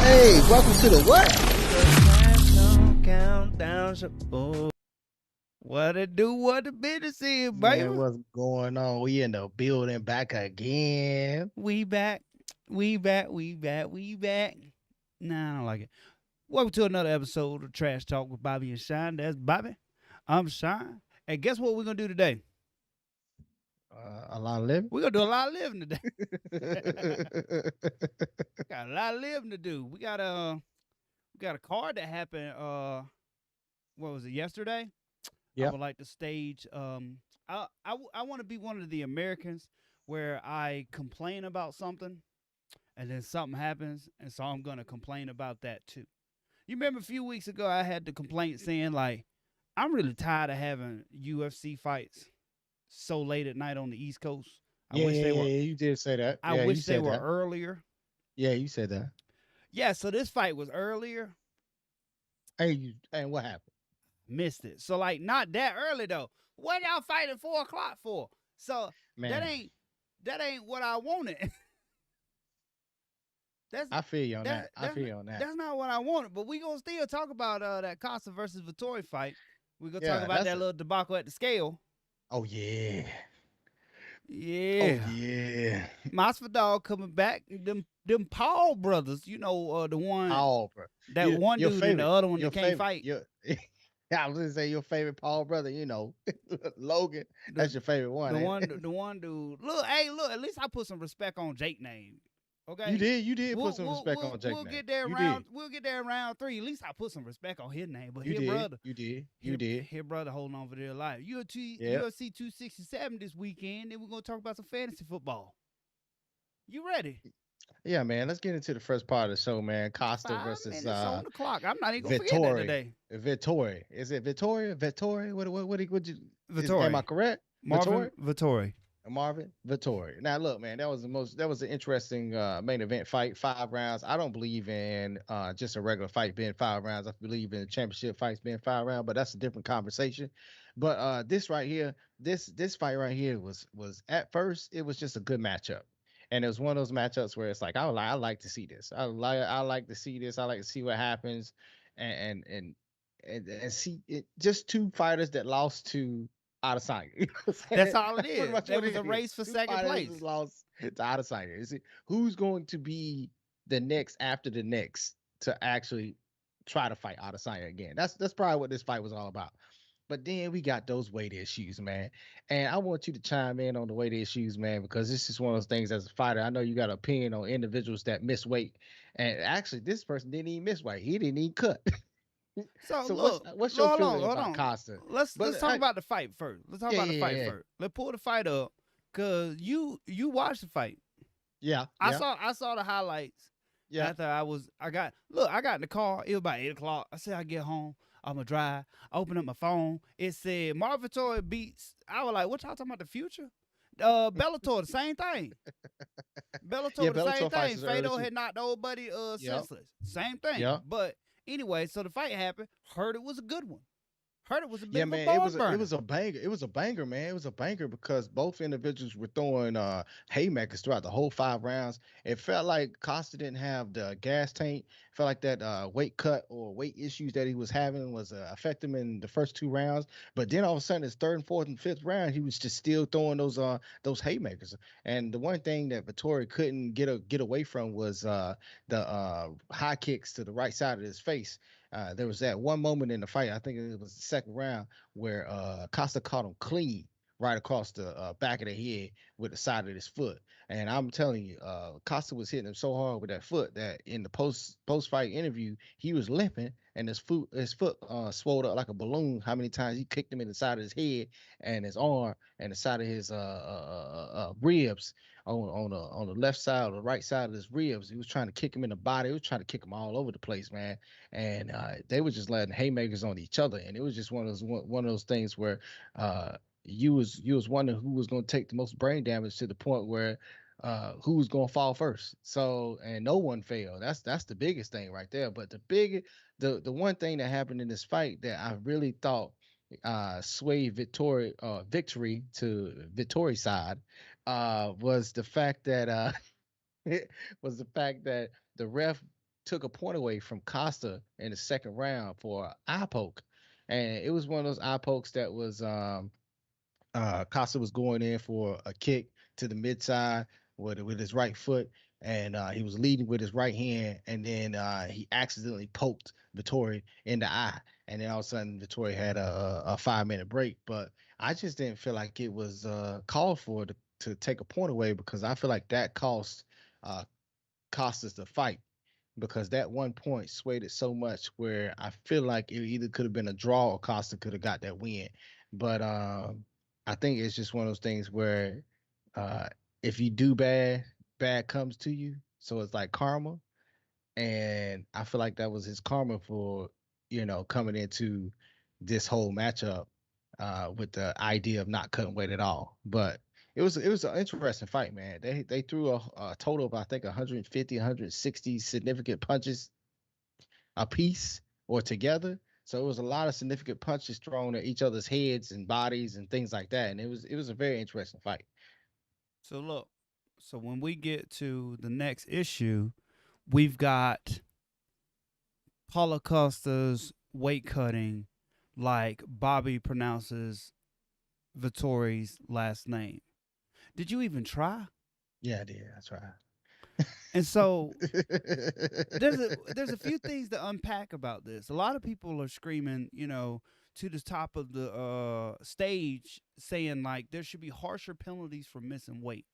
Hey, welcome to the what? Countdown. Oh, what it do? What the business is, baby? Man, what's going on? We in the building back again. We back. We back. We back. We back. Nah, I don't like it. Welcome to another episode of Trash Talk with Bobby and Shine. That's Bobby. I'm Shine. And guess what we're gonna do today? A lot of living. We're gonna do a lot of living today. Got a lot of living to do. We got a card that happened. What was it? Yesterday. I Yep. would like to stage. I want to be one of the Americans where I complain about something, and then something happens, and so I'm gonna complain about that too. You remember a few weeks ago I had the complaint saying like, I'm really tired of having UFC fights so late at night on the East Coast. I Yeah, wish yeah, they yeah, were. yeah. You did say that. I Yeah, you wish they said were that. earlier. Yeah, you said that. Yeah, so this fight was earlier. And what happened? Missed it. So like not that early though. What y'all fighting 4 o'clock for? So that Man, ain't that ain't what I wanted. that's I feel you on that that. I that's feel you on that. that's not what I wanted. But we gonna still talk about that Costa versus Vettori fight. We gonna talk Yeah, about that's that it. little debacle at the scale. Oh yeah. Oh Yeah. yeah. Masvidal coming back. Them Paul brothers. You know the one Paul, bro. that one Your dude and the favorite. other one Your that can't favorite. fight. Your I was gonna say your favorite Paul brother, Logan. The That's your favorite one, ain't it? the one dude. Look, hey, look. At least I put some respect on Jake name. You Okay. did. You did put We'll some we'll respect we'll on Jake we'll name. get there You did. around. We'll get there in round three. At least I put some respect on his name. But You his did. brother, You did. You did. his brother holding on for dear life. Yeah. UFC 267 this weekend. Then we're gonna talk about some fantasy football. You ready? Yeah, man. Let's get into the first part of the show, man. Costa Five versus minutes on the clock. I'm not even gonna forget that Vettori. today. Vettori. Is it Vettori? Vettori? What you am I Vittori, correct? Marvin Vettori? Vittori. Marvin Vettori. Now look, man, that was an interesting main event fight, 5 rounds. I don't believe in just a regular fight being 5 rounds. I believe in championship fights being 5 rounds, but that's a different conversation. But this right here, this fight right here was at first it was just a good matchup. And it was one of those matchups where it's like I like to see this. I like to see this. I like to see what happens and and and see it just two fighters that lost to Adesanya. You know what I'm That's saying? all it That's pretty is. much There what was it a is. race for Two second fighters just place. lost to Adesanya. You see, who's going to be the next after the next to actually try to fight Adesanya again? That's probably what this fight was all about. But then we got those weight issues, man. And I want you to chime in on the weight issues, man, because this is one of those things as a fighter. I know you got an opinion on individuals that miss weight. And actually, this person didn't even miss weight. He didn't even cut. So So look, what's your feeling hold about on. Costa? Let's But talk about the fight first. Let's talk yeah, about the yeah, fight yeah, first. Let's pull the fight up, cause you watched the fight. yeah, I yeah, saw the highlights yeah. after I got in the car. It was about 8 o'clock. I said I get home. I'm gonna drive. I open up my phone. It said Marvin Toy beats. I was like, what y'all talking about the future? Bellator, the same thing. Yeah, Bellator, the same Bellator fights thing. is early Fado too. had knocked the old buddy Yep, senseless. Same thing. yep. But anyway, so the fight happened. Heard it was a good one. Heard it was a bit Yeah, of a man, barn it burner. was a banger. It was a banger, man. It was a banger because both individuals were throwing haymakers throughout the whole 5 rounds. It felt like Costa didn't have the gas tank. Felt like that weight cut or weight issues that he was having was affecting him in the first 2 rounds. But then all of a sudden, his third and fourth and fifth round, he was just still throwing those haymakers. And the one thing that Vittori couldn't get away from was the high kicks to the right side of his face. There was that one moment in the fight, I think it was the second round, where Costa caught him clean right across the back of the head with the side of his foot. And I'm telling you, Costa was hitting him so hard with that foot that in the post fight interview, he was limping and his foot swelled up like a balloon. How many times he kicked him in the side of his head and his arm and the side of his ribs on the left side or the right side of his ribs. He was trying to kick him in the body. He was trying to kick him all over the place, man. And they were just letting haymakers on each other, and it was just one of those things where you was wondering who was going to take the most brain damage to the point where who was going to fall first. So and no one failed. That's the biggest thing right there. But the one thing that happened in this fight that I really thought swayed victory to Vittori's side was the fact that it was the fact that the ref took a point away from Costa in the second round for an eye poke, and it was one of those eye pokes that was Costa was going in for a kick to the mid side with his right foot, and he was leading with his right hand, and then he accidentally poked Vettori in the eye, and then all of a sudden Vettori had a 5 minute break. But I just didn't feel like it was called for to take a point away because I feel like that uh, cost us the fight because that 1 point swayed it so much where I feel like it either could have been a draw or Costa could have got that win. But I think it's just one of those things where uh, if you do bad, bad comes to you. So it's like karma. And I feel like that was his karma for, coming into this whole matchup with the idea of not cutting weight at all. But it was an interesting fight, man. They threw a total of I think 150, 160 significant punches a piece or together. So it was a lot of significant punches thrown at each other's heads and bodies and things like that. And it was a very interesting fight. So look, so when we get to the next issue, we've got Paulo Costa's weight cutting like Bobby pronounces Vittori's last name. Did you even try? Yeah, I did. That's right. And so there's a few things to unpack about this. A lot of people are screaming, to the top of the stage, saying like there should be harsher penalties for missing weight.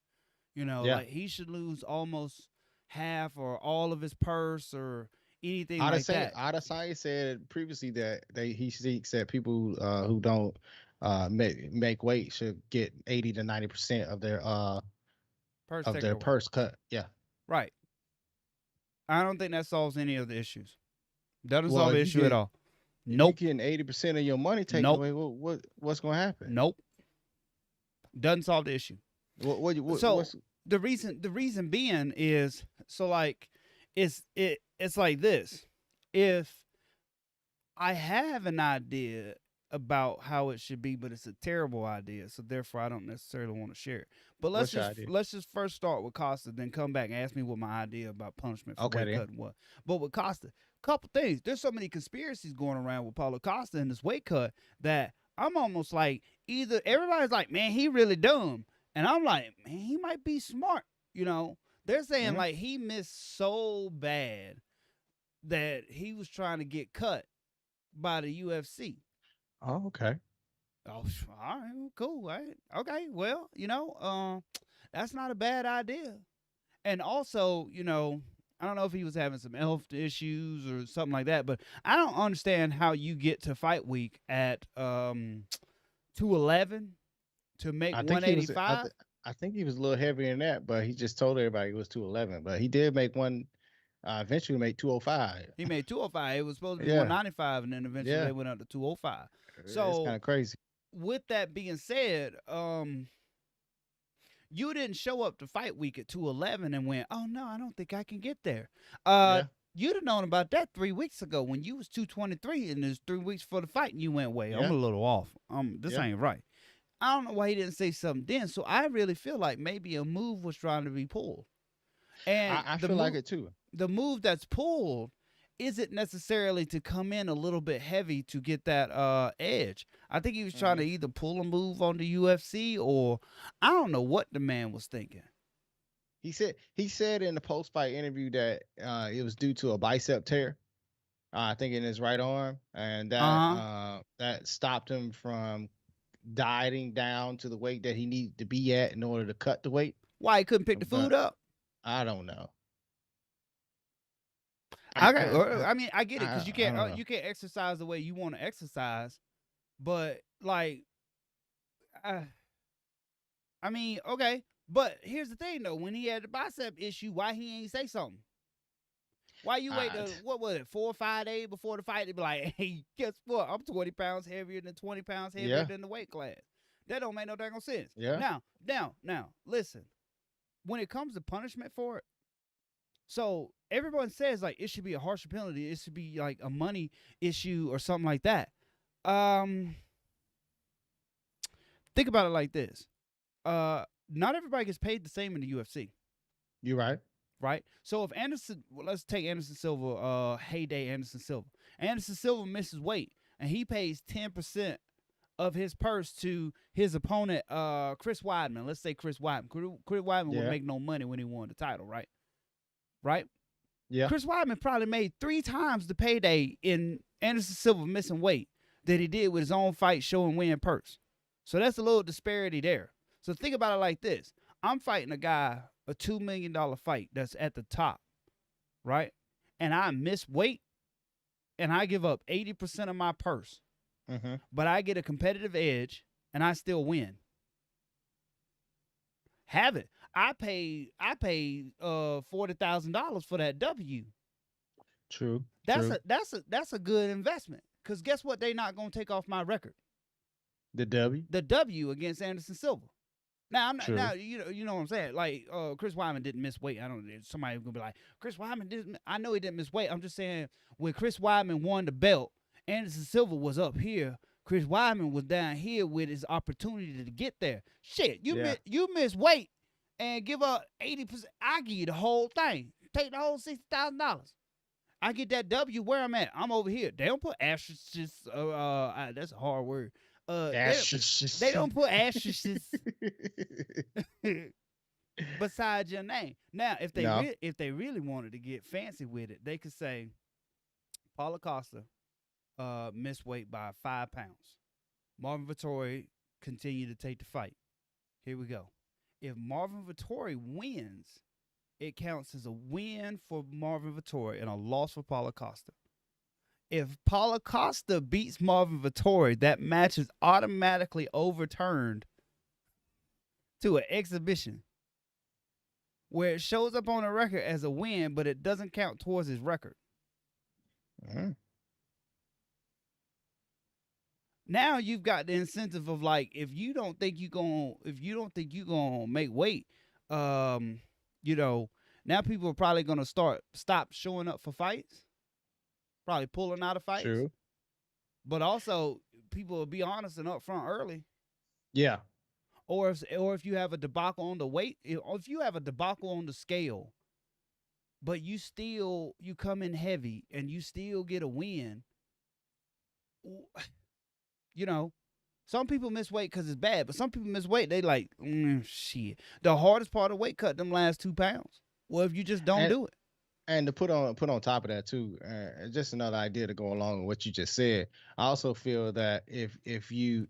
Yeah. Like he should lose almost half or all of his purse or anything like Adesanya, that. Adesanya said previously that he seeks that people who don't make weight should get 80 to 90% Purse of taken their away. purse cut. Yeah. Right. I don't think that solves any of the issues. Doesn't Well, solve the if you issue at get all. if you Nope. getting 80% of your money taken Nope. away, what's gonna happen? Nope. Doesn't solve the issue. So What's the reason being is so like it's like this. If I have an idea about how it should be, but it's a terrible idea, so therefore I don't necessarily want to share it. But let's what's your just idea? let's just first start with Costa, then come back and ask me what my idea about punishment for Okay weight then. cutting was. But with Costa, couple things. There's so many conspiracies going around with Paulo Costa and this weight cut that I'm almost like either everybody's like, man, he really dumb, and I'm like, man, he might be smart. They're saying Hmm. like he missed so bad that he was trying to get cut by the UFC. Oh, okay. Oh, all right, well, cool. All right. Okay, well, that's not a bad idea. And also, I don't know if he was having some health issues or something like that, but I don't understand how you get to fight week at 211 to make I think he was. 185. I think he was a little heavier than that, but he just told everybody he was 211. But he did make one. Eventually, make 205. He made 205. It was supposed to be Yeah. 195, and then eventually Yeah. they went up to 205. It's kind So, of crazy. with that being said, you didn't show up to fight week at 211 and went, oh no, I don't think I can get there. Yeah. You'd have known about that 3 weeks ago when you was 223 and there's 3 weeks for the fight and you went, wait, I'm Yeah. a little off. This Yeah. ain't right. I don't know why he didn't say something then. So I really feel like maybe a move was trying to be pulled. And I the feel like move it too. the move that's pulled isn't necessarily to come in a little bit heavy to get that edge. I think he was trying Hmm. to either pull a move on the UFC or I don't know what the man was thinking. He said in the post fight interview that it was due to a bicep tear. I think in his right arm, and Uh huh. that stopped him from dieting down to the weight that he needed to be at in order to cut the weight. Why he couldn't pick the food But up? I don't know. Okay, I mean I get it because I don't know. you can't exercise the way you want to exercise, but like uh, I mean okay, but here's the thing though: when he had the bicep issue, why he ain't say something? Why you wait I, to what was it 4 or 5 days before the fight to be like, hey, guess what? I'm 20 pounds heavier than 20 pounds heavier yeah, than the weight class. That don't make no dang sense. yeah. Now, listen. When it comes to punishment for it, so everyone says like it should be a harsher penalty. It should be like a money issue or something like that. Um, think about it like this. Not everybody gets paid the same in the UFC. You're right. right? So if Anderson, well, let's take Anderson Silva, heyday Anderson Silva. Anderson Silva misses weight, and he pays 10% of his purse to his opponent, Chris Weidman. Let's say Chris Weidman. Chris Weidman would Yeah. make no money when he won the title, right? Right? Yeah. Chris Weidman probably made 3 times the payday in Anderson Silva missing weight that he did with his own fight show and win purse. So that's a little disparity there. So think about it like this. I'm fighting a guy, a $2 million fight that's at the top, right? And I miss weight and I give up 80% of my purse, Mm-hmm. but I get a competitive edge and I still win. Have it. I paid $40,000 for that W. True. That's True. a good investment. Cause guess what? They not gonna take off my record. The W. The W against Anderson Silva. Now I'm not, True. now you know what I'm saying. Like Chris Weidman didn't miss weight. I don't. Somebody gonna be like Chris Weidman didn't. I know he didn't miss weight. I'm just saying when Chris Weidman won the belt, Anderson Silva was up here. Chris Weidman was down here with his opportunity to get there. Shit, Yeah. you miss weight and give up 80%. I give you the whole thing. Take the whole $60,000. I get that W where I'm at. I'm over here. They don't put asterisks. That's a hard word. They don't put asterisks beside your name. Now, if they No. if they really wanted to get fancy with it, they could say Paulo Costa missed weight by 5 pounds. Marvin Vettori continued to take the fight. Here we go. If Marvin Vettori wins, it counts as a win for Marvin Vettori and a loss for Paulo Costa. If Paulo Costa beats Marvin Vettori, that match is automatically overturned to an exhibition where it shows up on the record as a win, but it doesn't count towards his record. Mm. Now you've got the incentive of like, if you don't think you gonna make weight, you know, now people are probably gonna stop showing up for fights, probably pulling out of fights. True. But also, people will be honest and upfront early. Yeah. Or if you have a debacle on the weight, if you have a debacle on the scale, but you come in heavy and you still get a win, you know, some people miss weight because it's bad, but some people miss weight, they like, shit. The hardest part of weight cut them last 2 pounds. Well, if you just don't do it. And to put on top of that too, just another idea to go along with what you just said. I also feel that if you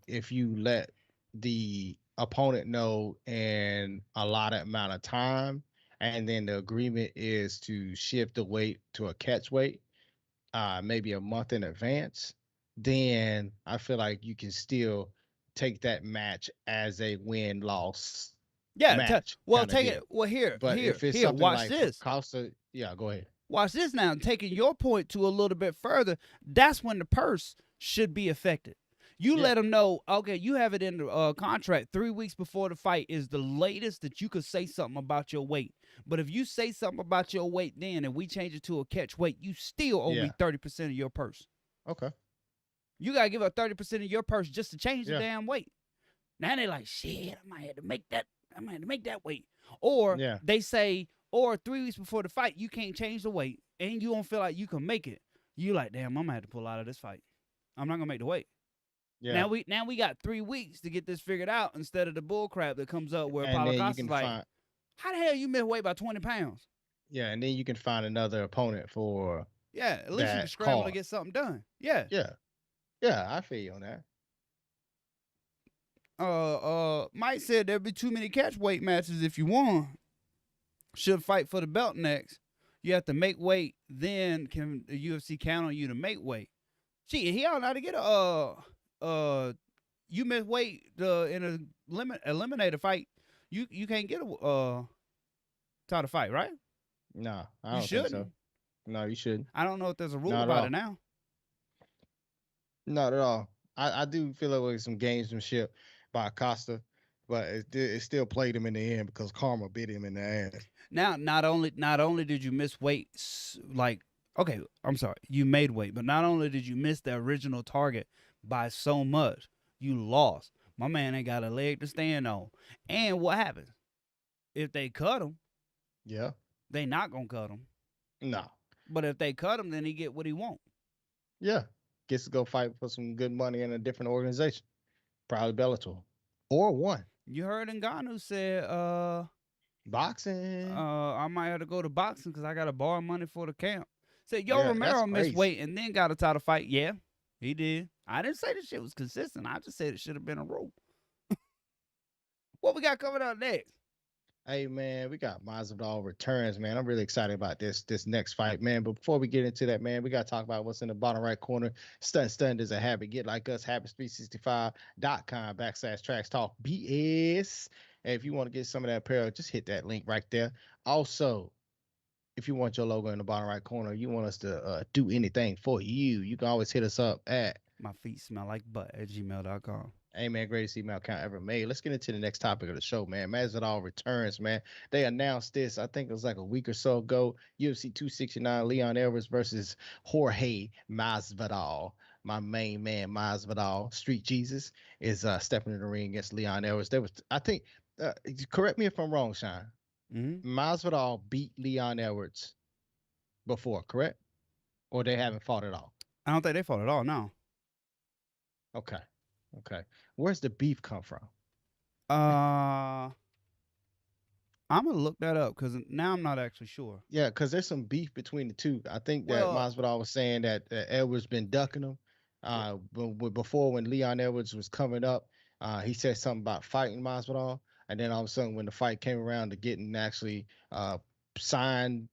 let the opponent know in a lot of amount of time, and then the agreement is to shift the weight to a catch weight, maybe a month in advance, then I feel like you can still take that match as a win-loss Yeah. match. Take it. Well, But if it's here. something Watch like this. Costa, yeah, go ahead. Watch this now. Taking your point to a little bit further, that's when the purse should be affected. You let them know, okay, you have it in the contract 3 weeks before the fight is the latest that you could say something about your weight. But if you say something about your weight then and we change it to a catch weight, you still owe me 30% of your purse. Okay. You got to give up 30% of your purse just to change the damn weight. Now they're like, shit, I might have to make that weight. Or they say, or 3 weeks before the fight, you can't change the weight and you don't feel like you can make it. You like, damn, I'm going to have to pull out of this fight. I'm not going to make the weight. Yeah. Now we got 3 weeks to get this figured out instead of the bull crap that comes up where Paulo Costa's like, how the hell you miss weight by 20 pounds? Yeah, and then you can find another opponent for at least you can scramble to get something done. Yeah. Yeah. Yeah, I feel you on that. Mike said there'd be too many catch weight matches if you won. Should fight for the belt next. You have to make weight, then can the UFC count on you to make weight? Gee, he ought not to get you miss weight in a eliminator fight. You can't get a title fight, right? No, I don't think so. No, you shouldn't. I don't know if there's a rule about it now. Not at all. I do feel like there's some gamesmanship by Costa, but it still played him in the end because karma bit him in the ass. Now, not only did you miss weight, like, okay, I'm sorry, you made weight, but not only did you miss the original target by so much, you lost. My man ain't got a leg to stand on. And what happens? If they cut him, They not gonna cut him. No. But if they cut him, then he get what he want. Yeah. Gets to go fight for some good money in a different organization. Probably Bellator. Or one. You heard Ngannou said, Boxing. I might have to go to boxing because I got to borrow money for the camp. Said, Yo Yeah, that's Romero missed crazy. weight and then got a title fight. Yeah, he did. I didn't say the shit was consistent. I just said it should have been a rule. What we got coming up next? Hey man, we got Masvidal returns, man. I'm really excited about this next fight, man. But before we get into that, man, we gotta talk about what's in the bottom right corner. Stunt is a habit. Get like us, habits365.com/tracks talk BS. And if you want to get some of that apparel, just hit that link right there. Also, if you want your logo in the bottom right corner, you want us to do anything for you, you can always hit us up at My feet smell like butt at gmail.com. Hey man, greatest email account ever made. Let's get into the next topic of the show, man. Masvidal returns, man. They announced this, I think it was like a week or so ago. UFC 269, Leon Edwards versus Jorge Masvidal. My main man, Masvidal, Street Jesus, is stepping in the ring against Leon Edwards. There was, I think, correct me if I'm wrong, Sean. Masvidal beat Leon Edwards before, correct? Or they haven't fought at all? I don't think they fought at all. No. Okay. Okay. Where's the beef come from? I'm gonna look that up because now I'm not actually sure. Yeah, because there's some beef between the two. I think that Well, Masvidal was saying that Edwards been ducking him. Before when Leon Edwards was coming up, he said something about fighting Masvidal, and then all of a sudden when the fight came around to getting actually signed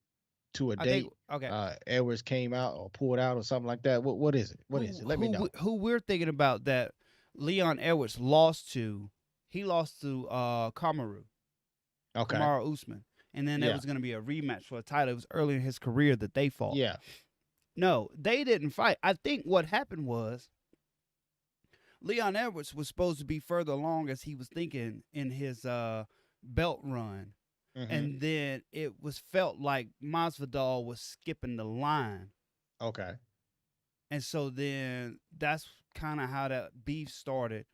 to a I think date, okay. Edwards came out or pulled out or something like that. What is it? What is it? Let me know. Who we're thinking about that Leon Edwards lost to? He lost to Kamaru. Okay. Kamaru Usman. And then there was going to be a rematch for a title. It was early in his career that they fought. Yeah. No, they didn't fight. I think what happened was Leon Edwards was supposed to be further along as he was thinking in his belt run. Mm-hmm. And then it was felt like Masvidal was skipping the line. Okay. And so then that's kind of how that beef started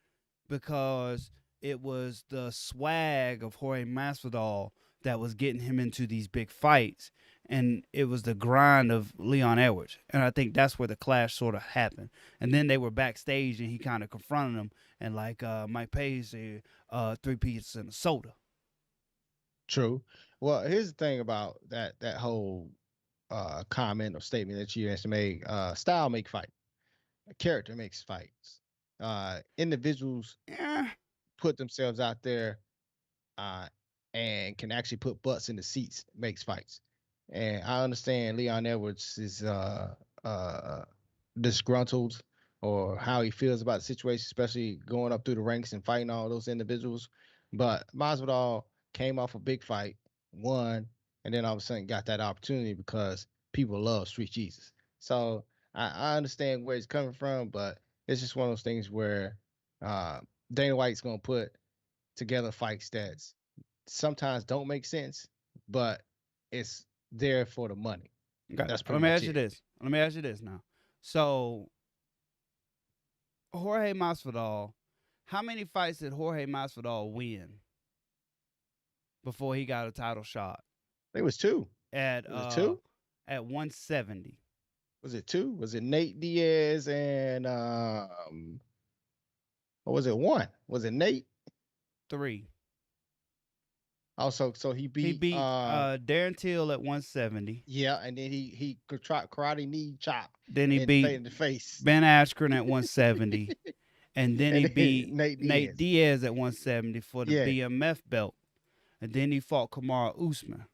because it was the swag of Jorge Masvidal that was getting him into these big fights. And it was the grind of Leon Edwards. And I think that's where the clash sort of happened. And then they were backstage and he kind of confronted him. And like Mike Page said, 3 pieces and a soda. True. Well, here's the thing about that whole comment or statement that you just made. Style make fight. Character makes fights. Individuals put themselves out there and can actually put butts in the seats makes fights. And I understand Leon Edwards is disgruntled or how he feels about the situation, especially going up through the ranks and fighting all those individuals. But Masvidal came off a big fight, won, and then all of a sudden got that opportunity because people love Street Jesus. So I understand where he's coming from, but it's just one of those things where Dana White's gonna put together fights that sometimes don't make sense, but it's there for the money. Okay. That's Let pretty me much ask you it. this. Let me ask you this now. So Jorge Masvidal, how many fights did Jorge Masvidal win before he got a title shot? It was two. At Was it two? At 170. Was it two? Was it Nate Diaz and or was it one? Was it Nate? 3. Also, so he beat Darren Till at 170. yeah, and then he karate knee chop. Then he in beat the face. Ben Askren at 170. And then he And then beat Nate Diaz at 170 for the Yeah. BMF belt. And then he fought Kamaru Usman.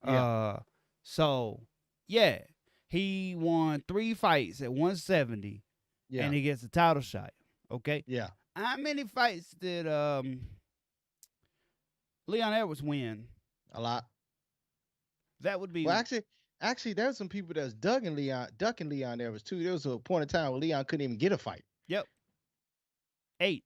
Yeah. So yeah, he won 3 fights at 170, Yeah. and he gets a title shot. Okay. Yeah. How many fights did Leon Edwards win? A lot. That would be Well, actually, there was some people that's ducking Leon Edwards too. There was a point in time where Leon couldn't even get a fight. Yep. 8.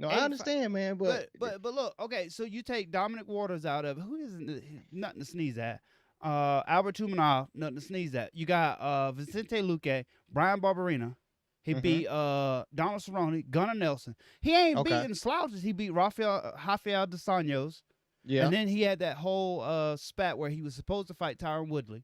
No, 8 I understand, man, but look, okay, so you take Dominic Waters out of who isn't nothing to sneeze at. Albert Tumanov, nothing to sneeze at. You got Vicente Luque, Brian Barberina. He beat Donald Cerrone, Gunnar Nelson. He ain't beating slouches. He beat Rafael dos Anjos. Yeah. And then he had that whole spat where he was supposed to fight Tyron Woodley.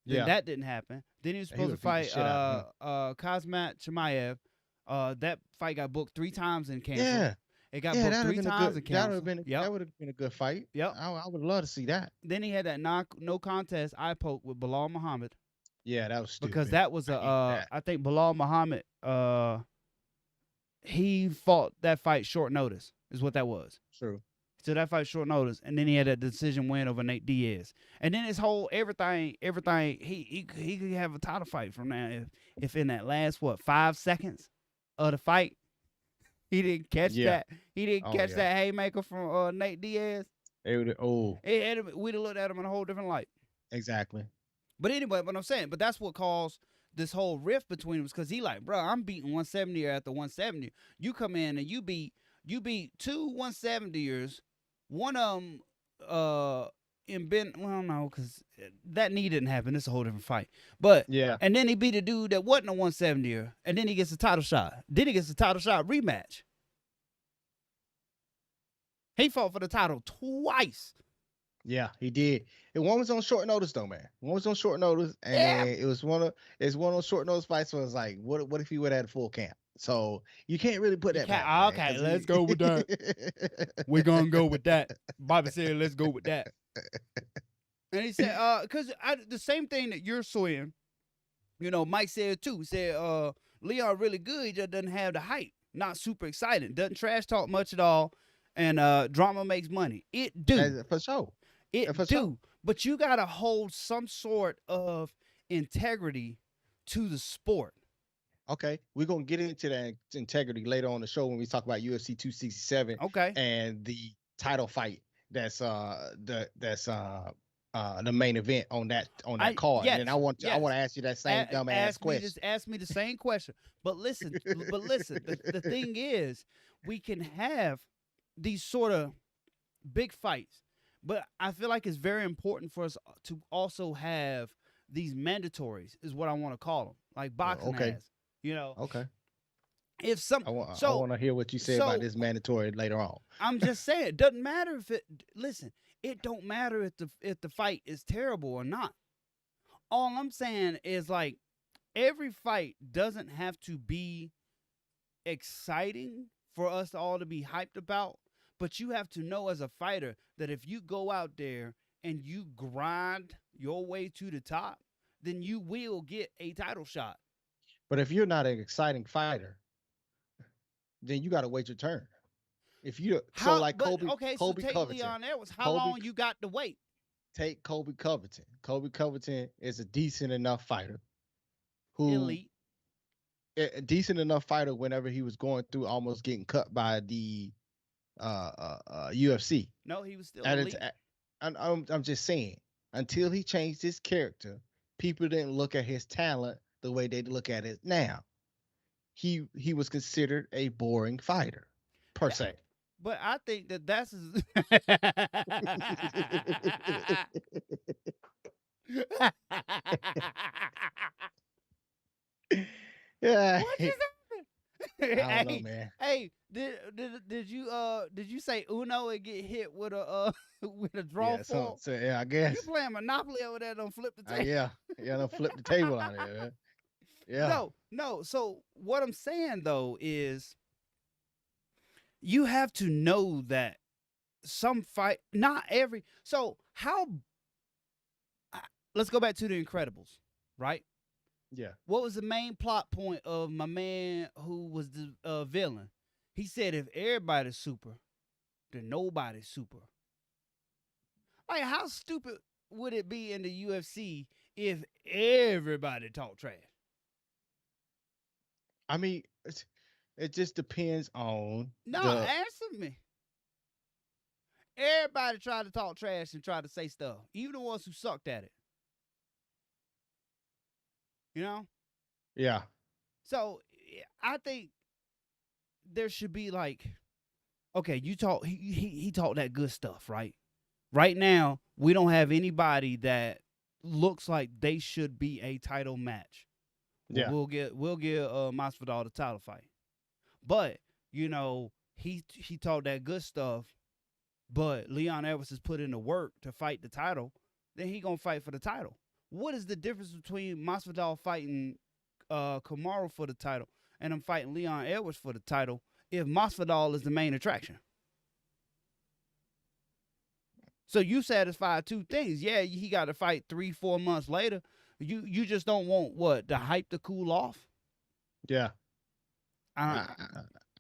Then Yeah. that didn't happen. Then he was And he supposed would to have beat the fight shit out of him. Kazmat Chimaev. That fight got booked 3 times and canceled. Yeah. It got Yeah, booked that'd have three been a times good. and That would have canceled. been. Yep. That would have been a good fight. Yep. I would love to see that. Then he had that no contest eye poke with Bilal Muhammad, Yeah, that was because stupid. that was I hated that. I think Bilal Muhammad he fought that fight short notice is what that was. True. So that fight short notice, and then he had a decision win over Nate Diaz, and then his whole everything. He could have a title fight from now if in that last 5 seconds of the fight he didn't catch Yeah. that. He didn't Oh catch yeah. that haymaker from Nate Diaz. They would. Oh, We'd have looked at him in a whole different light. exactly. But anyway, what I'm saying, but that's what caused this whole rift between them, because he like, bro, I'm beating 170er after 170. You come in and you beat two 170ers. One of them in Ben. Well, no, because that knee didn't happen. It's a whole different fight. But Yeah. and then he beat a dude that wasn't a 170er, and then he gets a title shot. Then he gets a title shot rematch. He fought for the title twice. Yeah, he did. And one was on short notice though, man. One was on short notice, and Yeah. then it was one of those short notice fights. So it's like, what if he would have had full camp? So you can't really put You that can't- back. man, okay, 'cause let's go with that. We're gonna go with that. Bobby said, let's go with that. And he said, because the same thing that you're saying, Mike said it too. He said, Leon really good. He just doesn't have the hype. Not super exciting. Doesn't trash talk much at all. And drama makes money. It do. For sure. It for do. sure. But you gotta hold some sort of integrity to the sport. Okay, we're gonna get into that integrity later on the show when we talk about UFC 267. Okay. And the title fight that's the main event on that card. Yes, And I want yes. to ask you that same dumbass question. Ask me the same question. But listen, the thing is, we can have these sort of big fights, but I feel like it's very important for us to also have these mandatories, is what I want to call them, like boxing okay. has. Okay. If some, I want to hear what you say about this mandatory later on. I'm just saying, it doesn't matter if it. Listen, it don't matter if the fight is terrible or not. All I'm saying is, like, every fight doesn't have to be exciting for us all to be hyped about, but you have to know as a fighter that if you go out there and you grind your way to the top, then you will get a title shot. But if you're not an exciting fighter, then you got to wait your turn. If you Kobe take Covington. Leon Edwards. How long you got to wait? Take Kobe Covington. Kobe Covington is a decent enough fighter. Elite. A decent enough fighter whenever he was going through almost getting cut by the UFC. No, he was still elite. I'm just saying, until he changed his character, people didn't look at his talent the way they look at it now. He was considered a boring fighter, per se. But I think that's yeah. What just happened? I don't know, man. Hey, did you say Uno and get hit with a with a draw fall? So yeah, I guess you playing Monopoly over there? Don't flip the table. yeah, don't flip the table out there. Man. Yeah. No. So what I'm saying though is, you have to know that some fight, not every. So how? Let's go back to The Incredibles, right? Yeah. What was the main plot point of my man who was the villain? He said, if everybody's super, then nobody's super. Like, how stupid would it be in the UFC if everybody talk trash? I mean, it just depends on. Answer me. Everybody tried to talk trash and try to say stuff, even the ones who sucked at it. Yeah. So I think there should be like, okay, you talk. He talked that good stuff, right? Right now, we don't have anybody that looks like they should be a title match. Yeah. We'll give Masvidal the title fight, but he talked that good stuff but Leon Edwards has put in the work to fight the title, then he gonna fight for the title. What is the difference between Masvidal fighting Kamaru for the title and I'm fighting Leon Edwards for the title if Masvidal is the main attraction? So you satisfy two things. Yeah, he got to fight 3-4 months later. You just don't want what, the hype to cool off. Yeah. I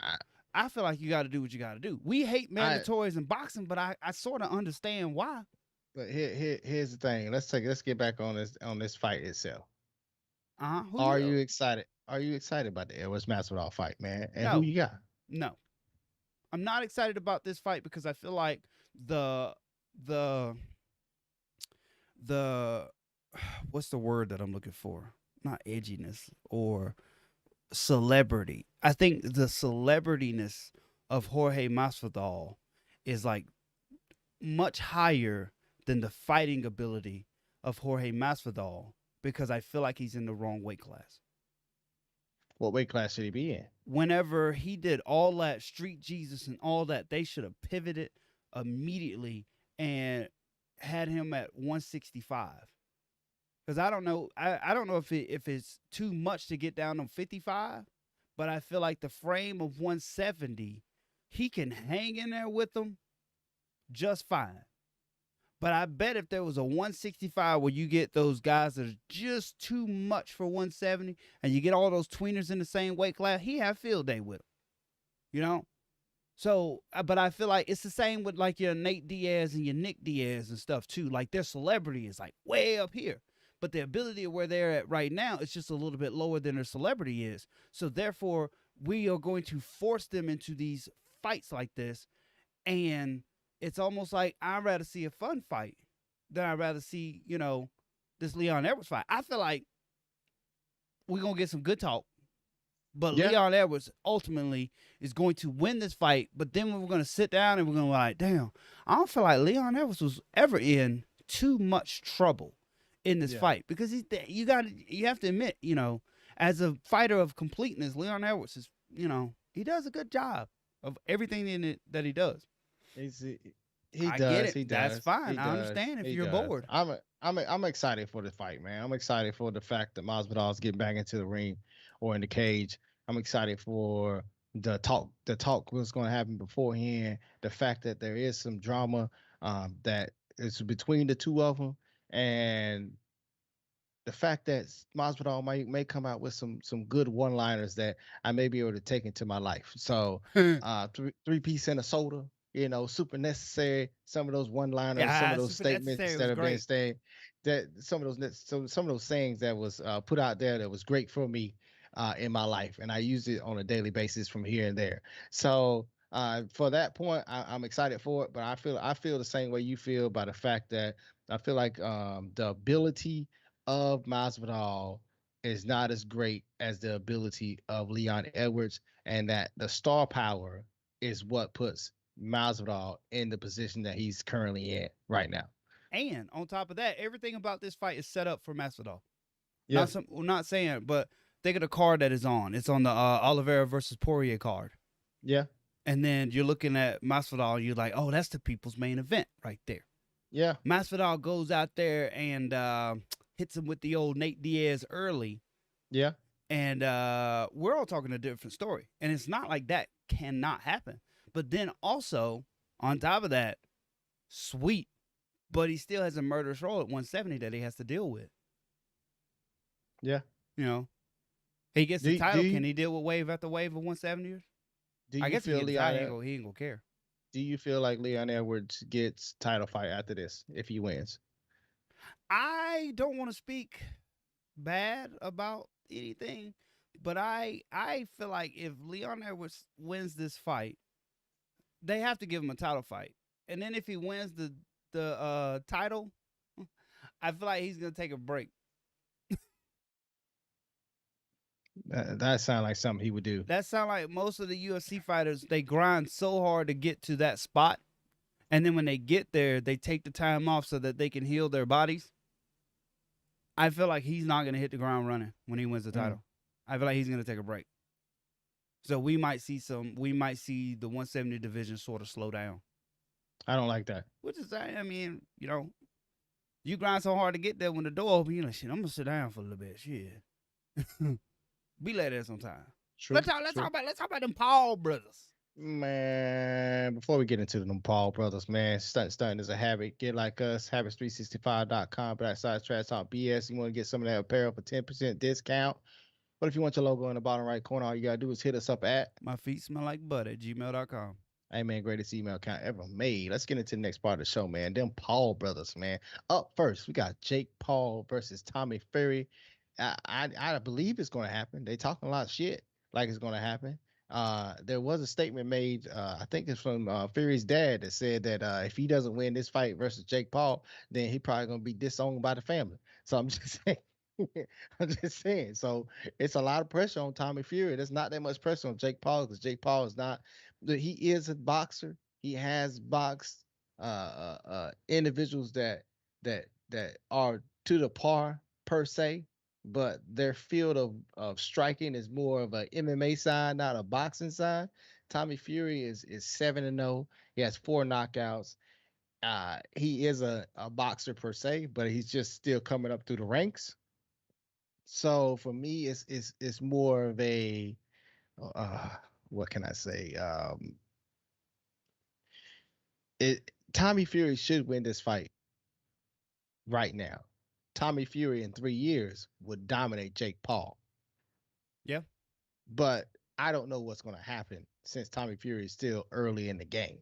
I, I feel like you got to do what you got to do. We hate I mandatories in boxing, but I sort of understand why. but here's the thing. Let's get back on this fight itself. Who Are you? you excited? Are you excited about the Edwards Masvidal fight, man? And who No, you got? no. I'm not excited about this fight because I feel like the the the what's the word that I'm looking for? Not edginess or celebrity. I think the celebrityness of Jorge Masvidal is like much higher than the fighting ability of Jorge Masvidal because I feel like he's in the wrong weight class. What weight class should he be in? Whenever he did all that street Jesus and all that, they should have pivoted immediately and had him at 165. Because I don't know, I don't know if it's too much to get down to 55, but I feel like the frame of 170, he can hang in there with them just fine. But I bet if there was a 165 where you get those guys that are just too much for 170 and you get all those tweeners in the same weight class, he have field day with them. You know? So, but I feel like it's the same with like your Nate Diaz and your Nick Diaz and stuff too. Like their celebrity is like way up here. But the ability of where they're at right now is just a little bit lower than their celebrity is. So therefore, we are going to force them into these fights like this. And it's almost like I'd rather see a fun fight than I'd rather see, this Leon Edwards fight. I feel like we're going to get some good talk. But Yeah. Leon Edwards ultimately is going to win this fight. But then we're going to sit down and we're going to be like, damn, I don't feel like Leon Edwards was ever in too much trouble in this fight. Because you have to admit, as a fighter of completeness, Leon Edwards is, he does a good job of everything in it that he does. He I does. get it. He That's does. fine. He I does. understand if He you're does. bored. I'm excited for the fight, man. I'm excited for the fact that Masvidal's getting back into the ring or in the cage. I'm excited for the talk what's going to happen beforehand. The fact that there is some drama that is between the two of them, and the fact that Masvidal may come out with some good one liners that I may be able to take into my life. So three piece and a soda, super necessary. Some of those one liners, some of Yeah, those super statements necessary was that have been great. stated, that some of those sayings that was put out there that was great for me in my life, and I use it on a daily basis from here and there. So for that point, I'm excited for it, but I feel the same way you feel by the fact that I feel like the ability of Masvidal is not as great as the ability of Leon Edwards, and that the star power is what puts Masvidal in the position that he's currently in right now. And on top of that, everything about this fight is set up for Masvidal. Yeah, Not saying, but think of the card that is on. It's on the Oliveira versus Poirier card. yeah, And then you're looking at Masvidal, and you're like, oh, that's the people's main event right there. yeah, Masvidal goes out there and hits him with the old Nate Diaz early. yeah. And we're all talking a different story. And it's not like that cannot happen. But then also, on top of that, sweet, but he still has a murderous roll at 170 that he has to deal with. Yeah. He gets the title. Do Can he deal with wave after wave of 170ers? do I you guess he feel gets the Leon? title. He ain't gonna care. Do you feel like Leon Edwards gets title fight after this if he wins? I don't want to speak bad about anything, but I feel like if Leon Edwards wins this fight, they have to give him a title fight. And then if he wins the title, I feel like he's gonna take a break. That sounds like something he would do. That sounds like most of the UFC fighters. They grind so hard to get to that spot, and then when they get there, they take the time off so that they can heal their bodies. I feel like he's not gonna hit the ground running when he wins the title. I feel like he's gonna take a break. So we might see the 170 division sort of slow down. I don't like that. Which is, I mean, you grind so hard to get there when the door open, you're like, shit, I'm gonna sit down for a little bit. Shit. Be like that sometime. True, Let's true. talk about them Paul brothers. Man, before we get into them Paul brothers, man, starting as a habit. Get like us, habits365.com, backslash trash talk BS. You want to get some of that apparel for 10% discount. But if you want your logo in the bottom right corner, all you gotta do is hit us up at My feet smell like butter at gmail.com. Hey man, greatest email account ever made. Let's get into the next part of the show, man. Them Paul brothers, man. Up first, we got Jake Paul versus Tommy Fury. I believe it's going to happen. They talking a lot of shit like it's going to happen. There was a statement made. I think it's from Fury's dad that said that if he doesn't win this fight versus Jake Paul, then he probably going to be disowned by the family. So I'm just saying. I'm just saying. So it's a lot of pressure on Tommy Fury. There's not that much pressure on Jake Paul because Jake Paul is not he is a boxer. He has boxed individuals that are to the par per se, but their field of striking is more of a MMA side, not a boxing side. Tommy Fury is 7-0. He has 4 knockouts. He is a boxer per se, but he's just still coming up through the ranks. So for me, it's more of a uh, what can I say? Tommy Fury should win this fight right now. Tommy Fury in 3 years would dominate Jake Paul. Yeah. But I don't know what's going to happen since Tommy Fury is still early in the game.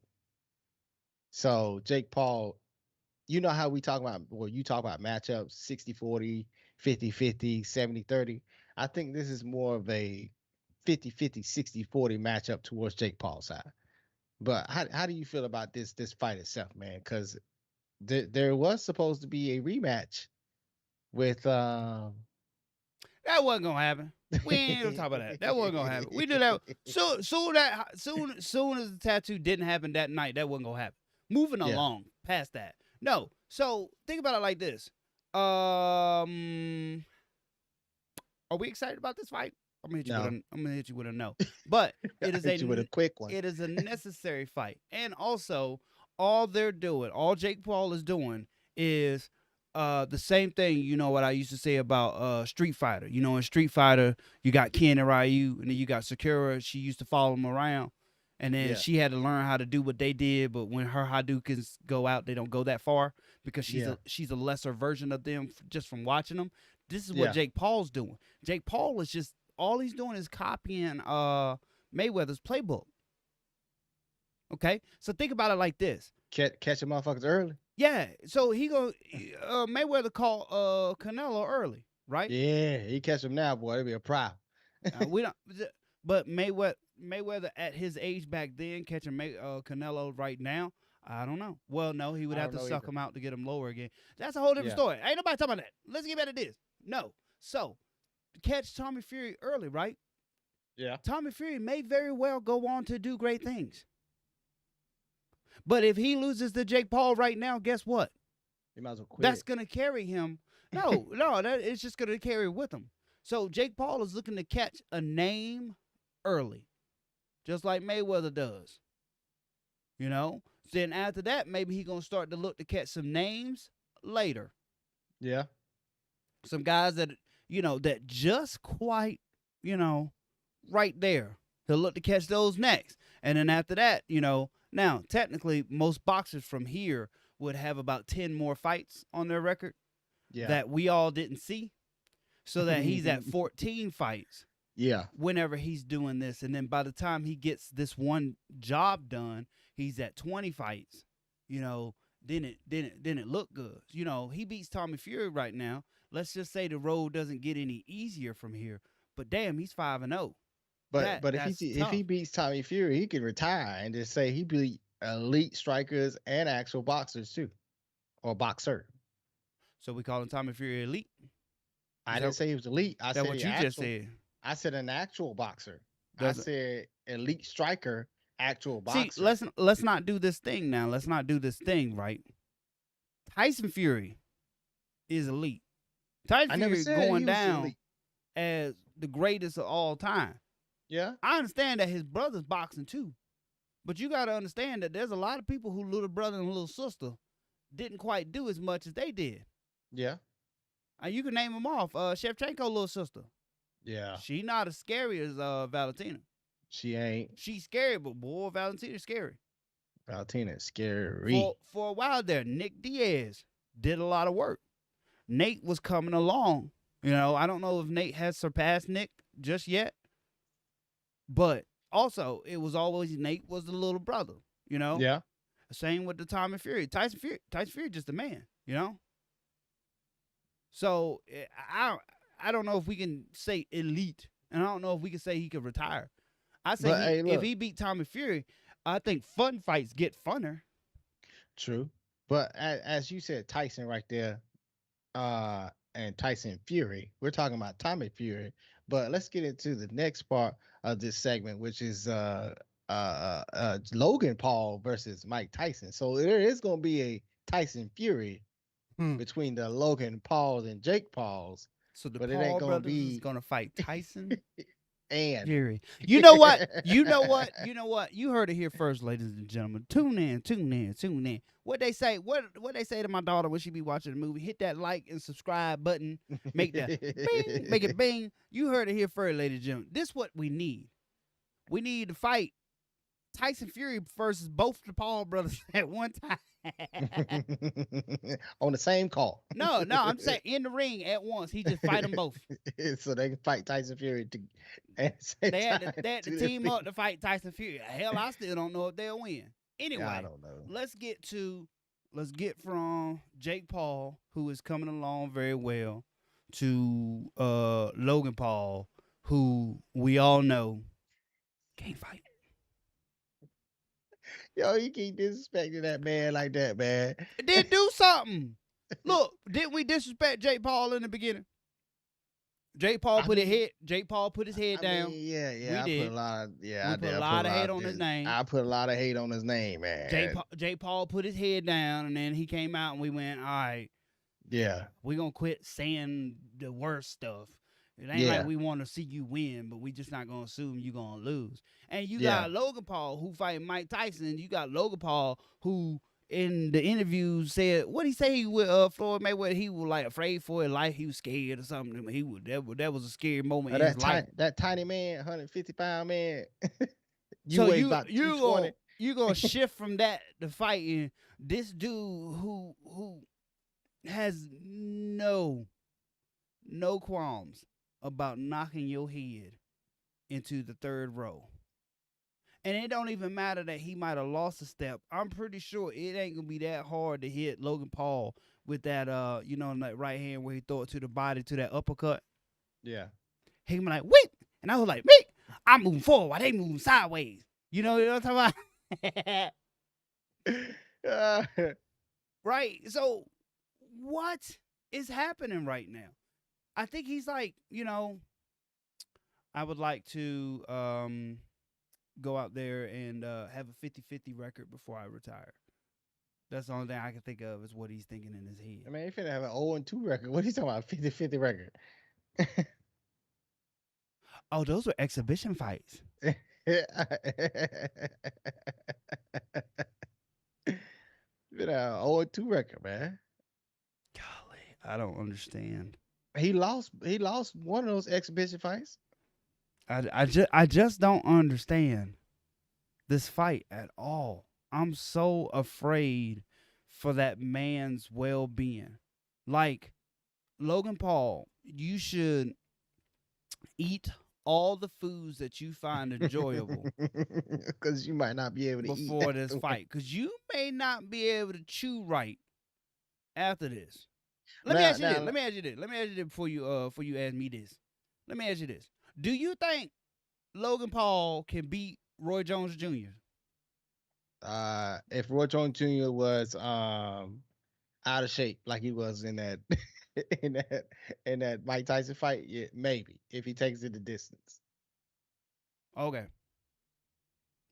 So Jake Paul, you know how we talk about, well, you talk about matchups 60-40, 50-50, 70-30. I think this is more of a 50-50, 60-40 matchup towards Jake Paul's side. But how do you feel about this fight itself, man? Because there was supposed to be a rematch with That wasn't gonna happen. We ain't gonna talk about that. That wasn't gonna happen. We did that soon as the tattoo didn't happen that night. That wasn't gonna happen. Moving Yeah. along past that. No. So think about it like this. Are we excited about this fight? I'm gonna hit you with a no. But it is hit you with a quick one. it is a necessary fight. And also, all Jake Paul is doing is the same thing, what I used to say about Street Fighter. In Street Fighter, you got Ken and Ryu, and then you got Sakura. She used to follow him around. And then she had to learn how to do what they did, but when her Hadoukens go out, they don't go that far because she's a lesser version of them just from watching them. This is what Jake Paul's doing. Jake Paul is just all he's doing is copying Mayweather's playbook. Okay, so think about it like this: catching motherfuckers early. Yeah, so Mayweather caught Canelo early, right? Yeah, he catch him now, boy. It'll be a problem. We don't, but Mayweather at his age back then catching Canelo right now. I don't know. Well, no, he would have to suck him out to get him lower again. That's a whole different story. Ain't nobody talking about that. Let's get back to this. No. So, catch Tommy Fury early, right? Yeah. Tommy Fury may very well go on to do great things. But if he loses to Jake Paul right now, guess what? He might as well quit. That's going to carry him. No, it's just going to carry with him. So, Jake Paul is looking to catch a name early, just like Mayweather does. Then after that, maybe he's going to start to look to catch some names later. Yeah. Some guys that, that just quite, right there. He'll look to catch those next. And then after that, now, technically, most boxers from here would have about 10 more fights on their record that we all didn't see. So that he's at 14 fights. Yeah. Whenever he's doing this. And then by the time he gets this one job done, he's at 20 fights. Then it looked good. He beats Tommy Fury right now. Let's just say the road doesn't get any easier from here. But damn, he's 5-0. But if he beats Tommy Fury, he can retire and just say he beat elite strikers and actual boxers too, or boxer. So we call him Tommy Fury elite. I didn't say he was elite. I said what you just said. I said an actual boxer. I said elite striker, actual boxer. See, let's not do this thing now. Let's not do this thing, right? Tyson Fury is elite. Tyson Fury going down elite as the greatest of all time. Yeah. I understand that his brother's boxing too. But you got to understand that there's a lot of people who little brother and little sister didn't quite do as much as they did. Yeah. You can name them off. Shevchenko little sister. Yeah. She not as scary as Valentina. She ain't. She's scary, but boy, Valentina's scary. Valentina's scary. For a while there, Nick Diaz did a lot of work. Nate was coming along. You know, I don't know if Nate has surpassed Nick just yet, but also it was always Nate was the little brother. You know, Yeah. same with the Tommy Fury. Tyson Fury just a man. You know, so I don't know if we can say elite, and I don't know if we can say he could retire. I say Hey, if he beat Tommy Fury, I think fun fights get funner. True. But as you said, Tyson right there, and Tyson Fury. We're talking about Tommy Fury. But let's get into the next part of this segment, which is Logan Paul versus Mike Tyson. So there is going to be a Tyson Fury between the Logan Pauls and Jake Pauls. So the but it ain't Paul gonna brothers is gonna fight Tyson and Fury. You know what? You know what? You know what? You heard it here first, ladies and gentlemen. Tune in, tune in, tune in. What they say? What they say to my daughter when she be watching the movie? Hit that like and subscribe button. Make that bing, make it bing. You heard it here first, ladies and gentlemen. This is what we need. We need to fight Tyson Fury versus both the Paul brothers at one time. on the same call. No, I'm saying in the ring at once. He just fight them both. So they can fight Tyson Fury they had to team up to fight Tyson Fury. Hell, I still don't know if they'll win. Anyway, I don't know. let's get from Jake Paul, who is coming along very well, to Logan Paul, who we all know can't fight. Yo, you keep disrespecting that man like that, man. Did do something. Look, didn't we disrespect Jake Paul in the beginning? Jake Paul put his head down. Yeah. We put a lot of we put a lot of hate on his name. I put a lot of hate on his name, man. Jake Paul put his head down, and then he came out, and we went, all right. Yeah. We gonna quit saying the worst stuff. It ain't like we want to see you win, but we just not gonna assume you gonna lose. And you got Logan Paul who fight Mike Tyson. You got Logan Paul who in the interview said what he say with Floyd Mayweather. He was like afraid for his life. He was scared or something. That was a scary moment in his life. That tiny man, 150-pound man. You gonna shift from that to fighting this dude who has no qualms about knocking your head into the third row. And it don't even matter that he might have lost a step. I'm pretty sure it ain't gonna be that hard to hit Logan Paul with that that right hand where he throw it to the body to that uppercut. Yeah. He be like, wait. And I was like, wait, I'm moving forward while they moving sideways. You know what I'm talking about? Right. So what is happening right now? I think he's like, I would like to go out there and have a 50-50 record before I retire. That's the only thing I can think of is what he's thinking in his head. I mean, he finna have an 0-2 record. What are you talking about? 50-50 record. Oh, those were exhibition fights. Been a 0-2 record, man. Golly, I don't understand. He lost one of those exhibition fights. I just don't understand this fight at all. I'm so afraid for that man's well-being. Like, Logan Paul, you should eat all the foods that you find enjoyable. Because you might not be able to eat before this fight. Because you may not be able to chew right after this. Let me ask you this before you ask me this. Let me ask you this. Do you think Logan Paul can beat Roy Jones Jr.? If Roy Jones Jr. was out of shape like he was in that in that Mike Tyson fight, yeah, maybe if he takes it the distance. Okay.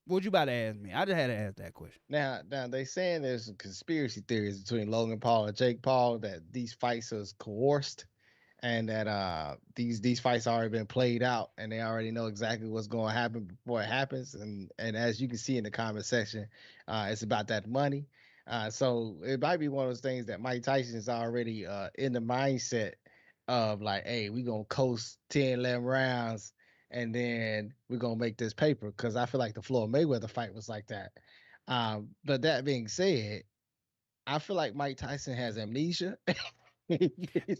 What you about to ask me? I just had to ask that question. Now they saying there's some conspiracy theories between Logan Paul and Jake Paul that these fights are coerced, and that these fights already been played out, and they already know exactly what's going to happen before it happens. And as you can see in the comment section, it's about that money. So it might be one of those things that Mike Tyson is already in the mindset of like, hey, we gonna coast 10, 11 rounds, and then we're gonna make this paper. Because I feel like the Floyd Mayweather fight was like that. But that being said, I feel like Mike Tyson has amnesia. I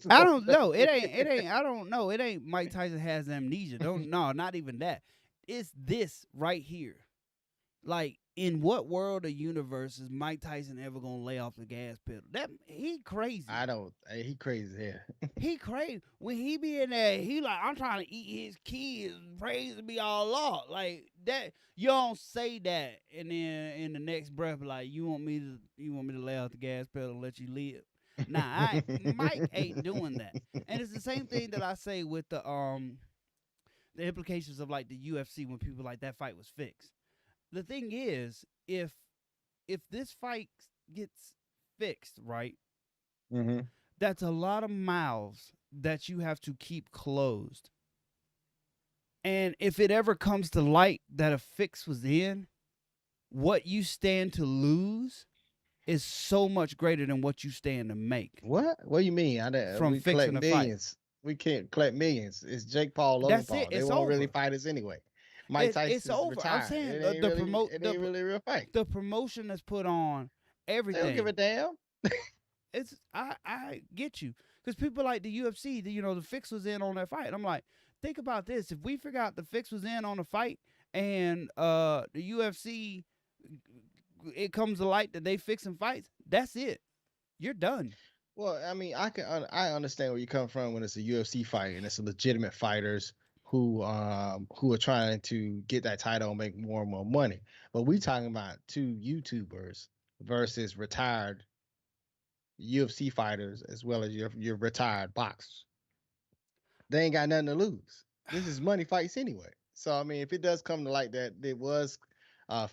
So, don't know. It ain't I don't know. It ain't Mike Tyson has amnesia. Don't no, not even that. It's this right here. Like, in what world or universe is Mike Tyson ever gonna lay off the gas pedal? That he crazy. I don't. He crazy here. He crazy. When he be in there, he like, I'm trying to eat his kids, praising me all off. Like that, you don't say that, and then in the next breath, like, you want me to lay off the gas pedal and let you live. Nah, Mike ain't doing that. And it's the same thing that I say with the implications of like the UFC when people like that fight was fixed. The thing is, if this fight gets fixed, right, Hmm. that's a lot of mouths that you have to keep closed. And if it ever comes to light that a fix was in, what you stand to lose is so much greater than what you stand to make What? What do you mean? from We collect fixing a fight. millions. We can't collect millions. It's Jake Paul, Logan That's it. Paul. They It's won't really over. fight us anyway. Mike It's Tyson's over. I'm retired. saying It ain't really. It the ain't really a real fight. the promotion that's put on They don't give a everything. damn. It's I get you, because people like the UFC, the fix was in on that fight. I'm like, think about this: if we figure out the fix was in on the fight, and the UFC, it comes to light that they fixing fights, that's it. You're done. Well, I mean, I understand where you come from when it's a UFC fight and it's legitimate fighters who are trying to get that title and make more and more money. But we talking about two YouTubers versus retired UFC fighters as well as your retired boxers. They ain't got nothing to lose. This is money fights anyway. So I mean, if it does come to like that, it was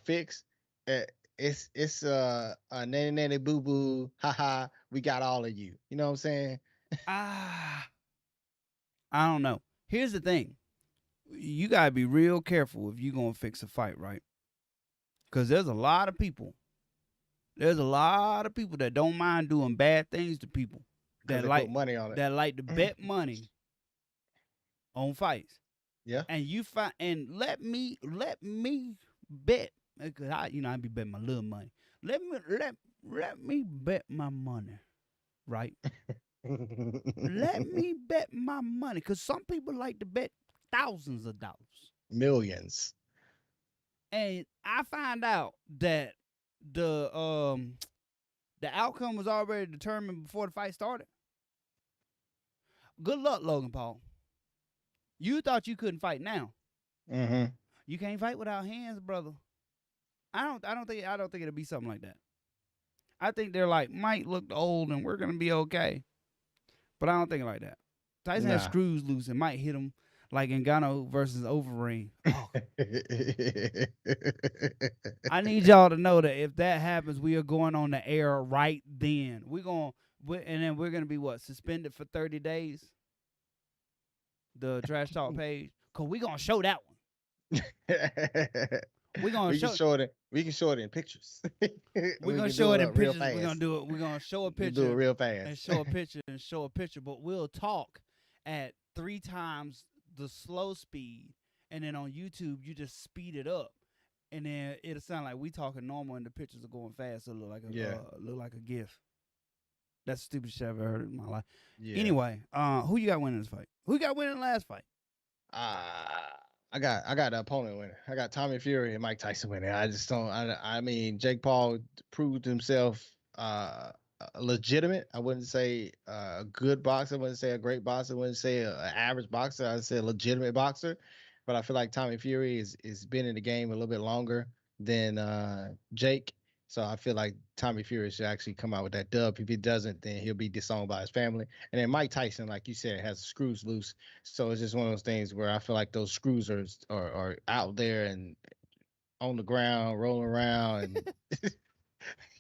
fixed. Uh, it's a nanny nanny boo boo, haha. We got all of you. You know what I'm saying? Ah, I don't know. Here's the thing: you gotta be real careful if you gonna fix a fight, right? Because there's a lot of people. There's a lot of people that don't mind doing bad things to people Because that they put money on that like to it. bet money on fights. Yeah. And you find and let me bet, because I be betting my little money. Let me bet my money, right? Let me bet my money, because some people like to bet thousands of dollars. Millions. And I find out that the um the outcome was already determined before the fight started. Good luck, Logan Paul. You thought you couldn't fight now. Mm-hmm. You can't fight without hands, brother. I don't think it'll be something like that. I think they're like, might look old and we're gonna be okay. But I don't think like that. Tyson has Nah. screws loose and might hit him like Ngannou versus Overeem. Oh, I need y'all to know that if that happens, we are going on the air right then. And then we're gonna be what, suspended for 30 days. The trash talk page, cause we gonna show that one. We gonna we can show. show it. We can show it in pictures. We're We gonna can show do it it in up real pictures. We're gonna fast. do it. We're gonna show a We do it picture real and fast. show a picture and show a picture. But we'll talk at 3 times the slow speed, and then on YouTube you just speed it up, and then it'll sound like we talking normal, and the pictures are going fast. So it Yeah. look like a GIF. That's the stupidest shit I've ever heard in my life. Yeah. Anyway, who you got winning this fight? Who you got winning the last fight? Ah, I got the opponent winning. I got Tommy Fury and Mike Tyson winning. I just don't. I mean, Jake Paul proved himself legitimate. I wouldn't say a good boxer. I wouldn't say a great boxer. I wouldn't say an average boxer. I'd say a legitimate boxer. But I feel like Tommy Fury is been in the game a little bit longer than Jake. So I feel like Tommy Fury should actually come out with that dub. If he doesn't, then he'll be disowned by his family. And then Mike Tyson, like you said, has screws loose. So it's just one of those things where I feel like those screws are out there and on the ground, rolling around,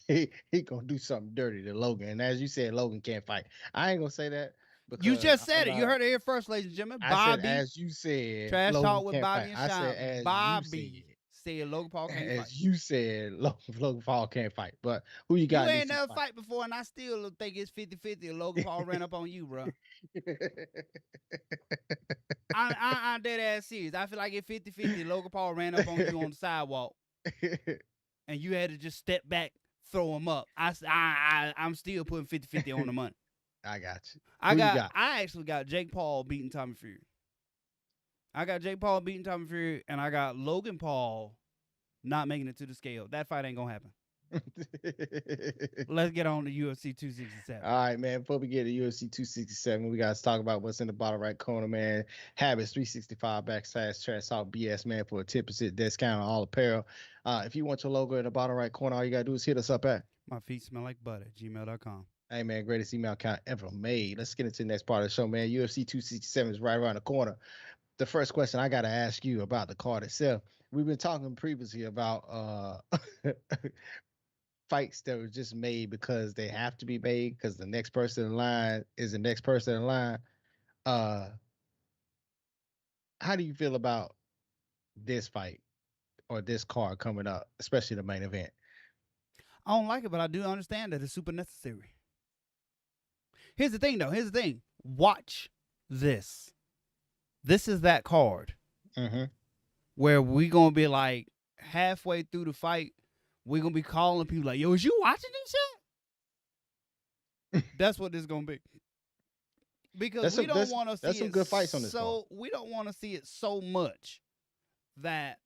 and he gonna do something dirty to Logan. And as you said, Logan can't fight. I ain't gonna say that, You because just I'm said it. You not. heard it here first, ladies and gentlemen. I said Bobby, as you said, trash Logan talk with can't fight. Bobby and I said Sean. as you Bobby said, said Logan Paul can't fight. as you said, Logan Paul can't fight. But who you You got in ain't these two never fights? fight before, and I still think it's 50-50 if Logan Paul ran up on you, bro. I'm dead ass serious. I feel like it's 50-50 Logan Paul ran up on you on the sidewalk and you had to just step back, throw him up. I'm still putting 50-50 on the money. I got you. Who you got? I actually got Jake Paul beating Tommy Fury. I got Jake Paul beating Tommy Fury, and I got Logan Paul not making it to the scale. That fight ain't gonna happen. Let's get on to UFC 267. All right, man. Before we get to UFC 267, we got to talk about what's in the bottom right corner, man. Habits 365 backslash trash talk BS, man, for a 10% discount on all apparel. If you want your logo in the bottom right corner, all you got to do is hit us up at. My feet smell like butter. Gmail.com. Hey, man, greatest email account ever made. Let's get into the next part of the show, man. UFC 267 is right around the corner. The first question I got to ask you about the card itself. We've been talking previously about fights that were just made because they have to be made because the next person in line is the next person in line. Uh, how do you feel about this fight or this card coming up, especially the main event? I don't like it, but I do understand that it's super necessary. Here's the thing, though. Here's the thing. Watch this. This is that card where we gonna be like halfway through the fight. We're gonna be calling people like, "Yo, is you watching this shit?" That's what this is gonna be. Because we don't want to see some good fights on this card. We don't want to see it so much that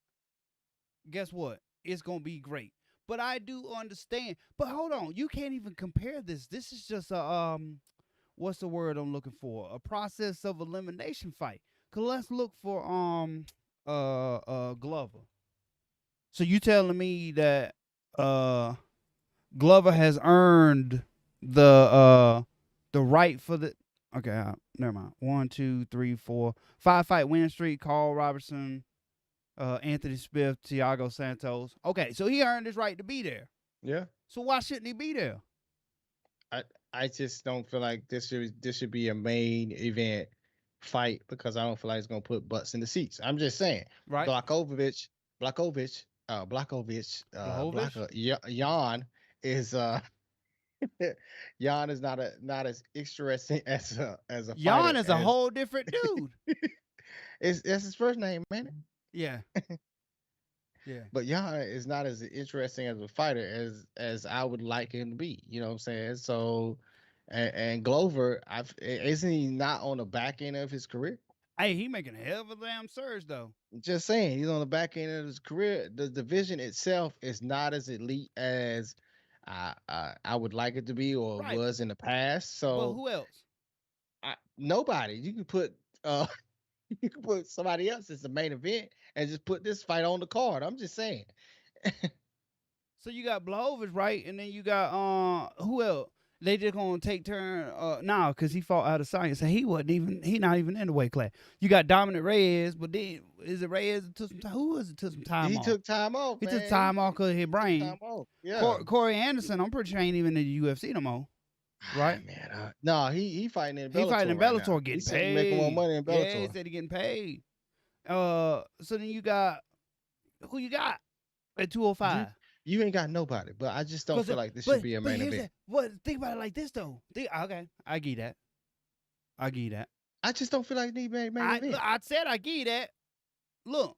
guess what? It's gonna be great. But I do understand. But hold on, you can't even compare this. This is just a what's the word I'm looking for? A process of elimination fight. Cause let's look for Glover. So you telling me that Glover has earned the right for the okay, never mind. 1, 2, 3, 4, 5 fight win streak. Carl Robertson, Anthony Smith, Thiago Santos. Okay, so he earned his right to be there. Yeah. So why shouldn't he be there? I just don't feel like this should be a main event fight because I don't feel like it's gonna put butts in the seats. I'm just saying. Right. Blakovic, Jan is Jan is not as interesting as a Jan fighter. is a whole different dude. That's his first name, man. Yeah. Yeah. But Jan is not as interesting as a fighter as I would like him to be. You know what I'm saying? So, and Glover, isn't he not on the back end of his career? Hey, he making a hell of a damn surge though. Just saying, he's on the back end of his career. The division itself is not as elite as I would like it to be or Right. was in the past. So, but who else? Nobody. You can put you can put somebody else as the main event and just put this fight on the card. I'm just saying. So you got Blachowicz, right? And then you got who else? They just gonna take turn now because he fought out of science. So he not even in the weight class. You got Dominic Reyes, but then is it Reyes that took some time? Who was it took some time He off? took time off. He man. took time off because of his brain. Time off. Yeah. Corey Anderson, I'm pretty sure ain't even in the UFC no more. Right? Man, no, he fighting in Bellator. He fighting in Bellator, right getting paid. paid. Making more money in Bellator. Yeah, he said he getting paid. So then you got who you got at 205? You ain't got nobody, but I just don't feel like this should be a main event. Think about it like this though. Okay, I get that. I just don't feel like it need main event. I said I get that. Look.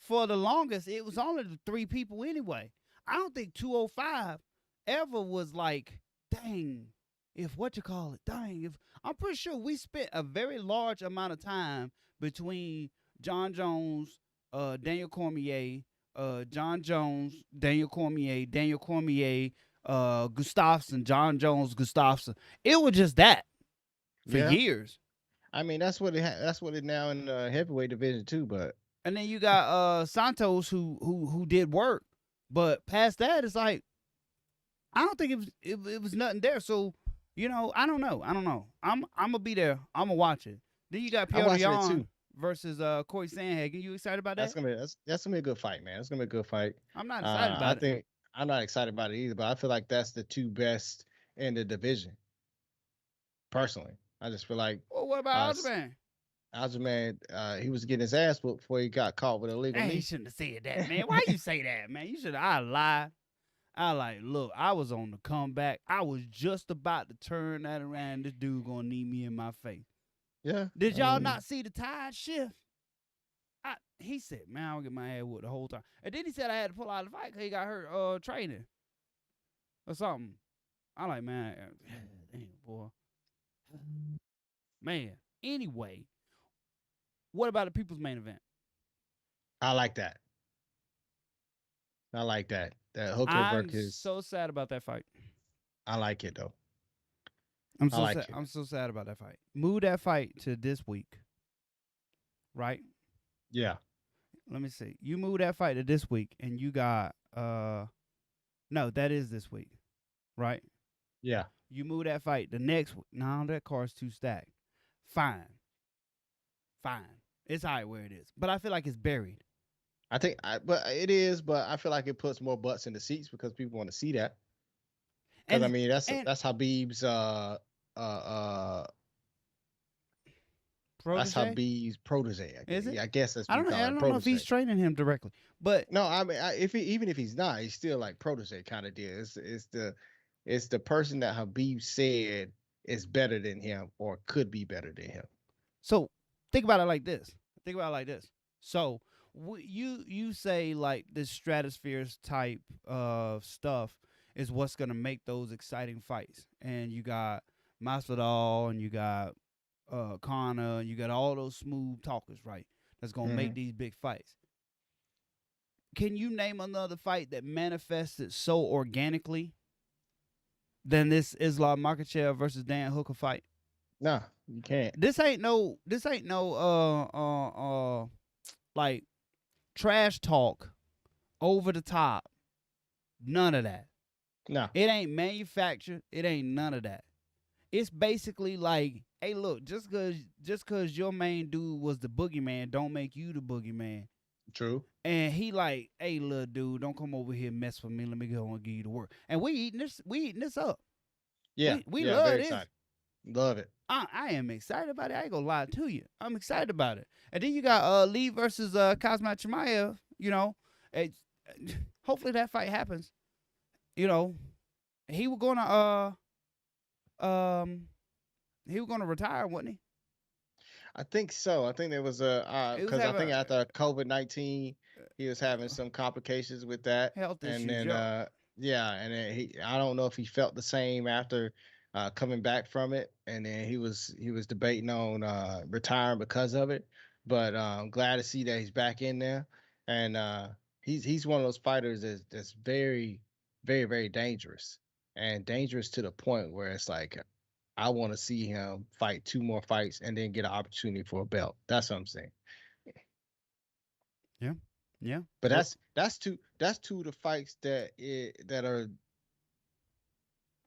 For the longest, it was only the 3 people anyway. I don't think 205 ever was like, dang, if I'm pretty sure we spent a very large amount of time between John Jones, Daniel Cormier, John Jones, Daniel Cormier, Gustafsson, John Jones, Gustafsson. It was just that for years. I mean, that's what it now in the heavyweight division too. But and then you got Santos who did work, but past that it's like I don't think it was nothing there. So I don't know. I'm gonna be there. I'm gonna watch it. Then you got Petr Yan versus Corey Sandhagen. You excited about that? That's gonna be a good fight, man. It's gonna be a good fight. I'm not excited about it. I'm not excited about it either, but I feel like that's the 2 best in the division. personally. I just feel like Well, what about Alderman? Aljamain, he was getting his ass whooped before he got caught with a illegal Hey, he knee. shouldn't have said that, man. Why you say that, man? You should. I lied. I like, look, I was on the comeback. I was just about to turn that around. This dude gonna knee me in my face. Yeah, Did I y'all mean, not see the tide shift? He said, man, I'll get my ass whooped the whole time. And then he said I had to pull out of the fight because he got hurt training or something. I like, man, damn, boy. Man. Anyway, what about the people's main event? I like that. I like that. That Hooker I'm versus. so sad about that fight. I like it though. I'm I so sad. like it. I'm so sad about that fight. Move that fight to this week, right? Yeah, Let me see. You move that fight to this week, and you got no, that is this week, right? yeah. You move that fight the next week. No, that card's too stacked. Fine, fine. It's all right where it is, but I feel like it's buried. But it is. But I feel like it puts more butts in the seats because people want to see that. Because I And mean, and that's Habib's uh that's protege Habib's protege. is it? I guess that's what you call I it, don't know if he's protege. training him directly, but No, I mean, even if he's not, he's still like protege kind of deal. It's the person that Habib said is better than him or could be better than him. so think about it like this. Think about it like this. So you say like this stratosphere type of stuff is what's gonna make those exciting fights, and you got Masvidal and you got Connor and you got all those smooth talkers, right? That's gonna make Hmm. these big fights. Can you name another fight that manifested so organically than this Islam Makhachev versus Dan Hooker fight? No, you can't. This ain't no like trash talk over the top. None of that. No, It ain't manufactured. It ain't none of that. It's basically like, hey, look, just cause your main dude was the boogeyman, don't make you the boogeyman. true. And he like, hey, little dude, don't come over here and mess with me. Let me go and give you the work. And we eating this up. Yeah, We yeah, love very this. excited. Love it. I am excited about it. I ain't gonna lie to you. I'm excited about it. And then you got Lee versus Kazmat Chimaev. You know, it's, hopefully that fight happens. You know, he was gonna he was gonna retire, wasn't he? I think so. I think there was a He was because I having think after COVID-19, he was having some complications with that, health and issues. then Yeah. yeah, and then I don't know if he felt the same after coming back from it, and then he was debating on retiring because of it. But I'm glad to see that he's back in there, and he's one of those fighters that's very very dangerous, and dangerous to the point where it's like I want to see him fight two more fights and then get an opportunity for a belt. That's what I'm saying. Yeah. Yeah. But Well, that's two of the fights that are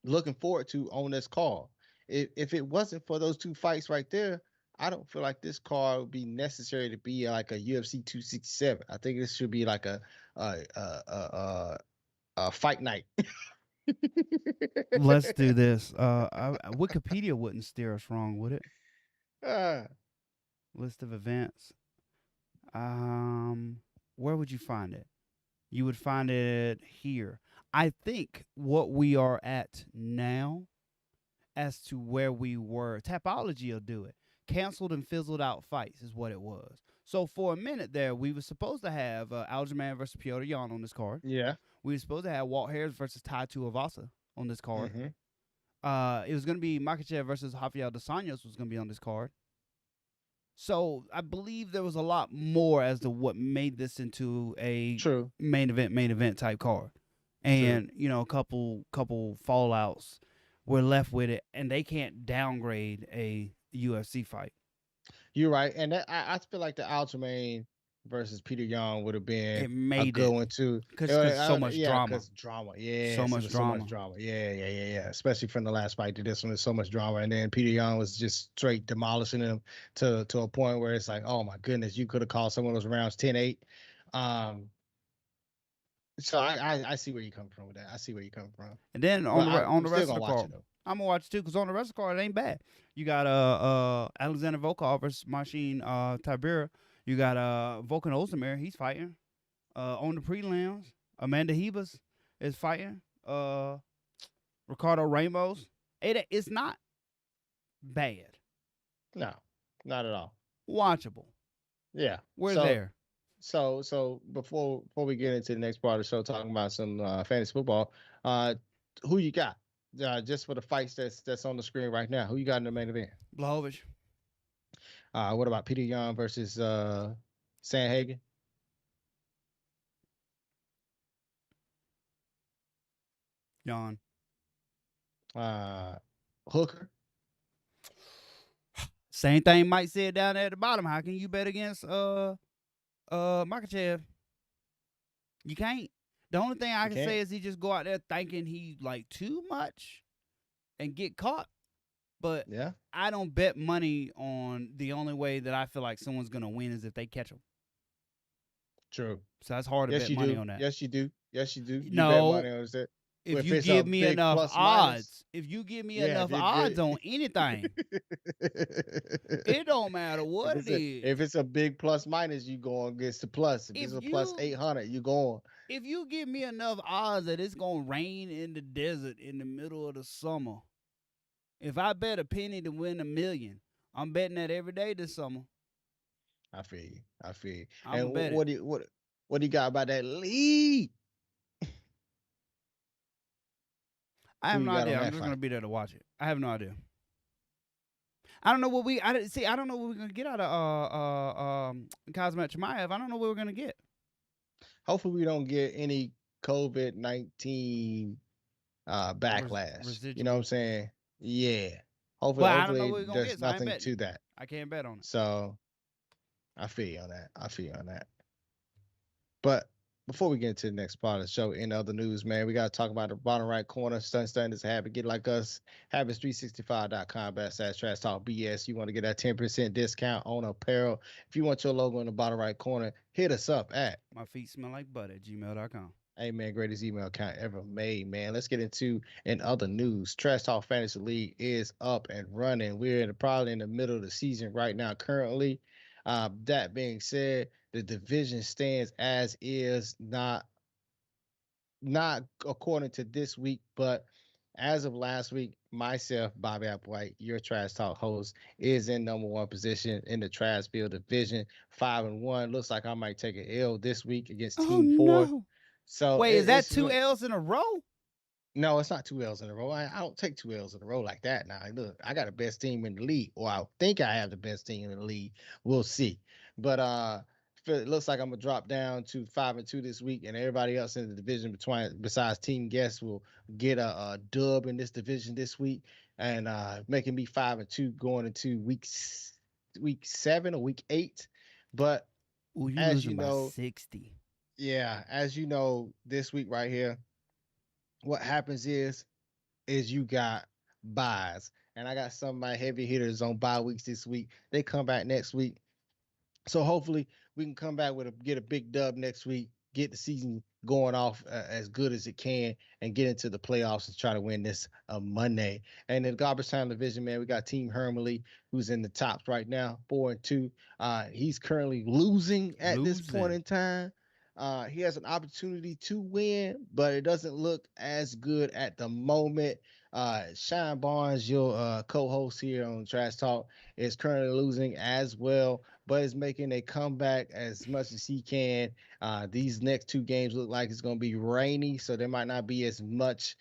looking forward to on this call. If it wasn't for those two fights right there, I don't feel like this card would be necessary to be like a UFC 267. I think this should be like a fight night. let's do this. Wikipedia wouldn't steer us wrong, would it? Ah, List of events. Where would you find it? You would find it here. I think what we are at now, as to where we were, Tapology will do it. Canceled and fizzled out fights is what it was. So for a minute there, we were supposed to have Aljamain versus Piotr Jan on this card. yeah. We were supposed to have Walt Harris versus Tai Tuivasa on this card. Hmm. It was going to be Makachev versus Rafael dos Anjos was going to be on this card. So I believe there was a lot more as to what made this into a True. main event type card, True. and you know, a couple fallouts. We're left with it, and they can't downgrade a UFC fight. You're right, and I feel like the Aljamain versus Peter Young would have been It a made good it one too. because so much Yeah, drama, because drama. Yeah, so it much was so much drama. drama. Yeah. Especially from the last fight to this one, there's so much drama, and then Peter Young was just straight demolishing him to a point where it's like, oh my goodness, you could have called some of those rounds 10-8. Um, So I see where you come from with that. I see where you come from. And then But on I'm the still rest of gonna the watch card, it though. I'm gonna watch it too because on the rest of the card it ain't bad. You got Alexander Volkov versus Machine Tibera. You got Volkan Ozdemir. He's fighting. On the prelims, Amanda Hebus is fighting. Ricardo Ramos. It's not bad. No, not at all. Watchable. Yeah. We're So there. before we get into the next part of the show, talking about some fantasy football, uh, who you got? Just for the fights that's on the screen right now, who you got in the main event? Blahovich. What about Peter Young versus Sanhagen? Yawn. Uh, Hooker. Same thing Mike said down there at the bottom. How can you bet against Makachev? You can't. The only thing I You can say can't. is he just go out there thinking he like too much and get caught. But Yeah. I don't bet money on the only way that I feel like someone's gonna win is if they catch him. True. So that's hard to Yes, bet you money do. on that. Yes, you do. Yes, you do. You bet No, money on it. if If you it's a give me big enough plus minus, odds, if you give me yeah, enough odds on anything, it don't matter if what it it's a is. if it's a big plus minus, you going against the plus. If If it's a plus you 800, you going. if you give me enough odds that it's gonna rain in the desert in the middle of the summer, if I bet a penny to win a million, I'm betting that every day this summer. I feel you. I feel you. I'm And gonna bet it. what do you got about that lead? I Who have you no got on idea. I'm that just gonna fight? be there to watch it. I have no idea. I don't know what we. I see. I don't know what we're gonna get out of Kazmat Chimaev. I don't know what we're gonna get. Hopefully, we don't get any COVID-19 backlash. You know what I'm Residual, saying? Yeah. Hopefully, but I don't know hopefully what we're gonna there's get. So I ain't nothing betting. to that. I can't bet on it. So I feel you on that. I feel you on that. But before we get into the next part of the show, in other news, man, we got to talk about the bottom right corner. Standards habit. Get like us. Habits365.com /trash talk BS. You want to get that 10% discount on apparel. If you want your logo in the bottom right corner, hit us up at My feet smell like butt at gmail.com. hey man, greatest email account ever made, man. Let's get into in other news. Trash Talk Fantasy League is up and running. We're probably in the middle of the season right now, currently. That being said, the division stands as is, not according to this week, but as of last week, myself, Bobby Applewhite, your trash talk host, is in number one position in the trash field division, 5-1. Looks like I might take an L this week against Oh Team Four. no! So Wait, is that it's two L's in a row? no, it's not two L's in a row. I don't take two L's in a row like that. Now, look, I got the best team in the league, or I think I have the best team in the league. We'll see. But it looks like I'm gonna drop down to 5-2 this week, and everybody else in the division between besides Team Guest will get a dub in this division this week, and making me 5-2 going into week 7 or week 8. But Oh, you as you losing by know, 60. yeah, as you know, this week right here, what happens is you got buys. And I got some of my heavy hitters on bye weeks this week. They come back next week. So hopefully we can come back with get a big dub next week, get the season going off as good as it can, and get into the playoffs and try to win this Monday. And in the garbage time division, man, we got Team Hermely, who's in the tops right now, 4-2. He's currently losing at this point Losing. in time. He has an opportunity to win, but it doesn't look as good at the moment. Shine Barnes, your co-host here on Trash Talk, is currently losing as well, but is making a comeback as much as he can. These next two games look like it's going to be rainy, so there might not be as much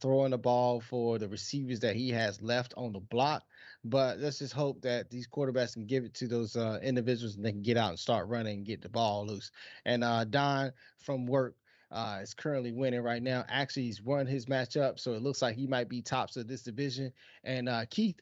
throwing the ball for the receivers that he has left on the block. But let's just hope that these quarterbacks can give it to those individuals and they can get out and start running and get the ball loose. And Don from work is currently winning right now. Actually, he's won his matchup, so it looks like he might be tops of this division. And Keith,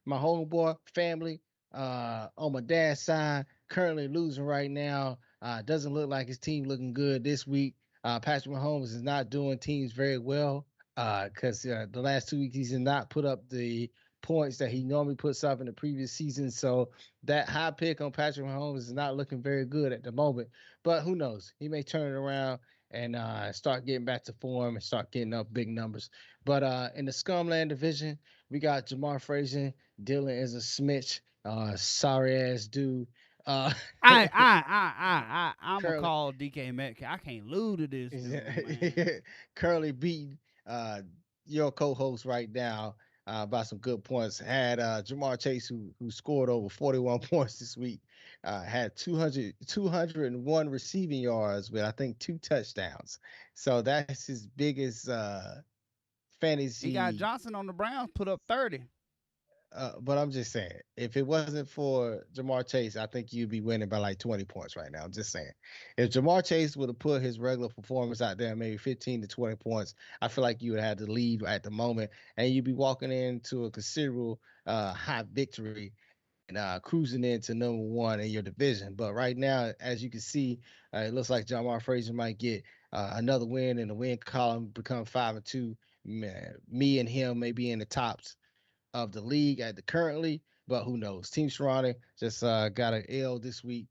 my homeboy, family, on my dad's side, currently losing right now. Doesn't look like his team looking good this week. Patrick Mahomes is not doing teams very well because the last 2 weeks he's not put up the points that he normally puts up in the previous season. So that high pick on Patrick Mahomes is not looking very good at the moment. But who knows? He may turn it around and start getting back to form and start getting up big numbers. But in the Scumland division, we got Jamar Frazier. Dylan is a Smitch. Sorry ass dude. Uh, I'm gonna currently, call DK Metcalf. I can't lose to this dude, man. currently beating uh, your co-host right now by some good points. Had Jamar Chase, who scored over 41 points this week, had 201 receiving yards with I think 2 touchdowns. So that's his biggest He got fantasy. Johnson on the Browns, put up 30. But I'm just saying, if it wasn't for Jamar Chase, I think you'd be winning by like 20 points right now. I'm just saying. If Jamar Chase would have put his regular performance out there, maybe 15 to 20 points, I feel like you would have the lead at the moment, and you'd be walking into a considerable high victory and cruising into number 1 in your division. But right now, as you can see, it looks like Jamar Frazier might get another win in the win column, become 5-2. Man, me and him may be in the tops of the league at the currently, but who knows? Team Serrano just got an L this week,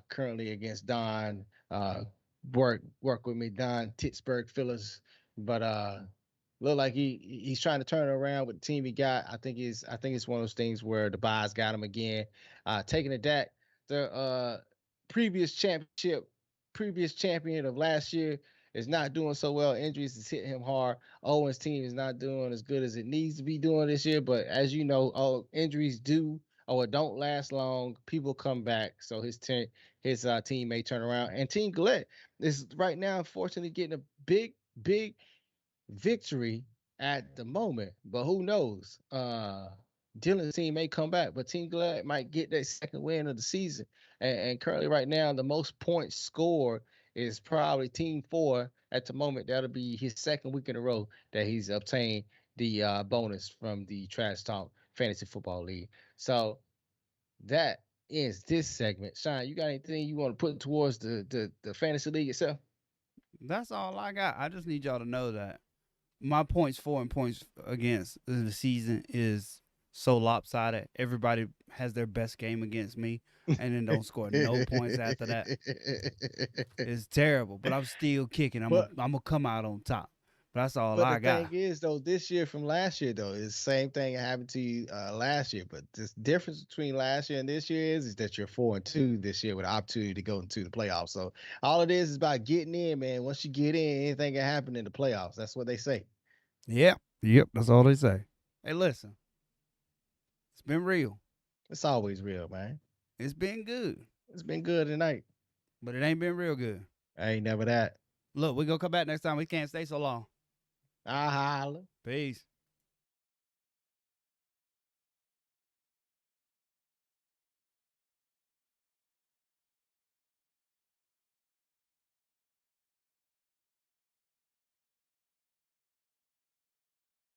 currently against Don. Work with me, Don Pittsburgh Phillies, but look like he's trying to turn it around with the team he got. I think it's one of those things where the buys got him again. Taking it that the previous championship, previous champion of last year is not doing so well. Injuries is hitting him hard. Owens' team is not doing as good as it needs to be doing this year. But as you know, injuries do or don't last long. People come back, so his team may turn around. And Team Gillette is right now, unfortunately, getting a big victory at the moment. But who knows? Dylan's team may come back, but Team Glad might get that second win of the season. And currently, right now, the most points scored is probably Team 4 at the moment. That'll be his second week in a row that he's obtained the bonus from the Trash Talk Fantasy Football League. So that is this segment. Sean, you got anything you want to put towards the fantasy league itself? That's all I got. I just need y'all to know that my points for and points against the season is so lopsided. Everybody has their best game against me and then don't score no points after that. It's terrible, but I'm still kicking. I'm but gonna come out on top. But that's all But I the thing got. is, though, this year from last year, though, is the same thing that happened to you last year. But the difference between last year and this year is that you're 4-2 this year with an opportunity to go into the playoffs. So all it is about getting in, man. Once you get in, anything can happen in the playoffs. That's what they say. Yep. Yep. That's all they say. Hey, listen, it's been real. It's always real, man. It's been good, It's been good tonight. but it ain't been real good. I ain't never that. Look, we gonna come back next time. We can't stay so long. I holla. Peace.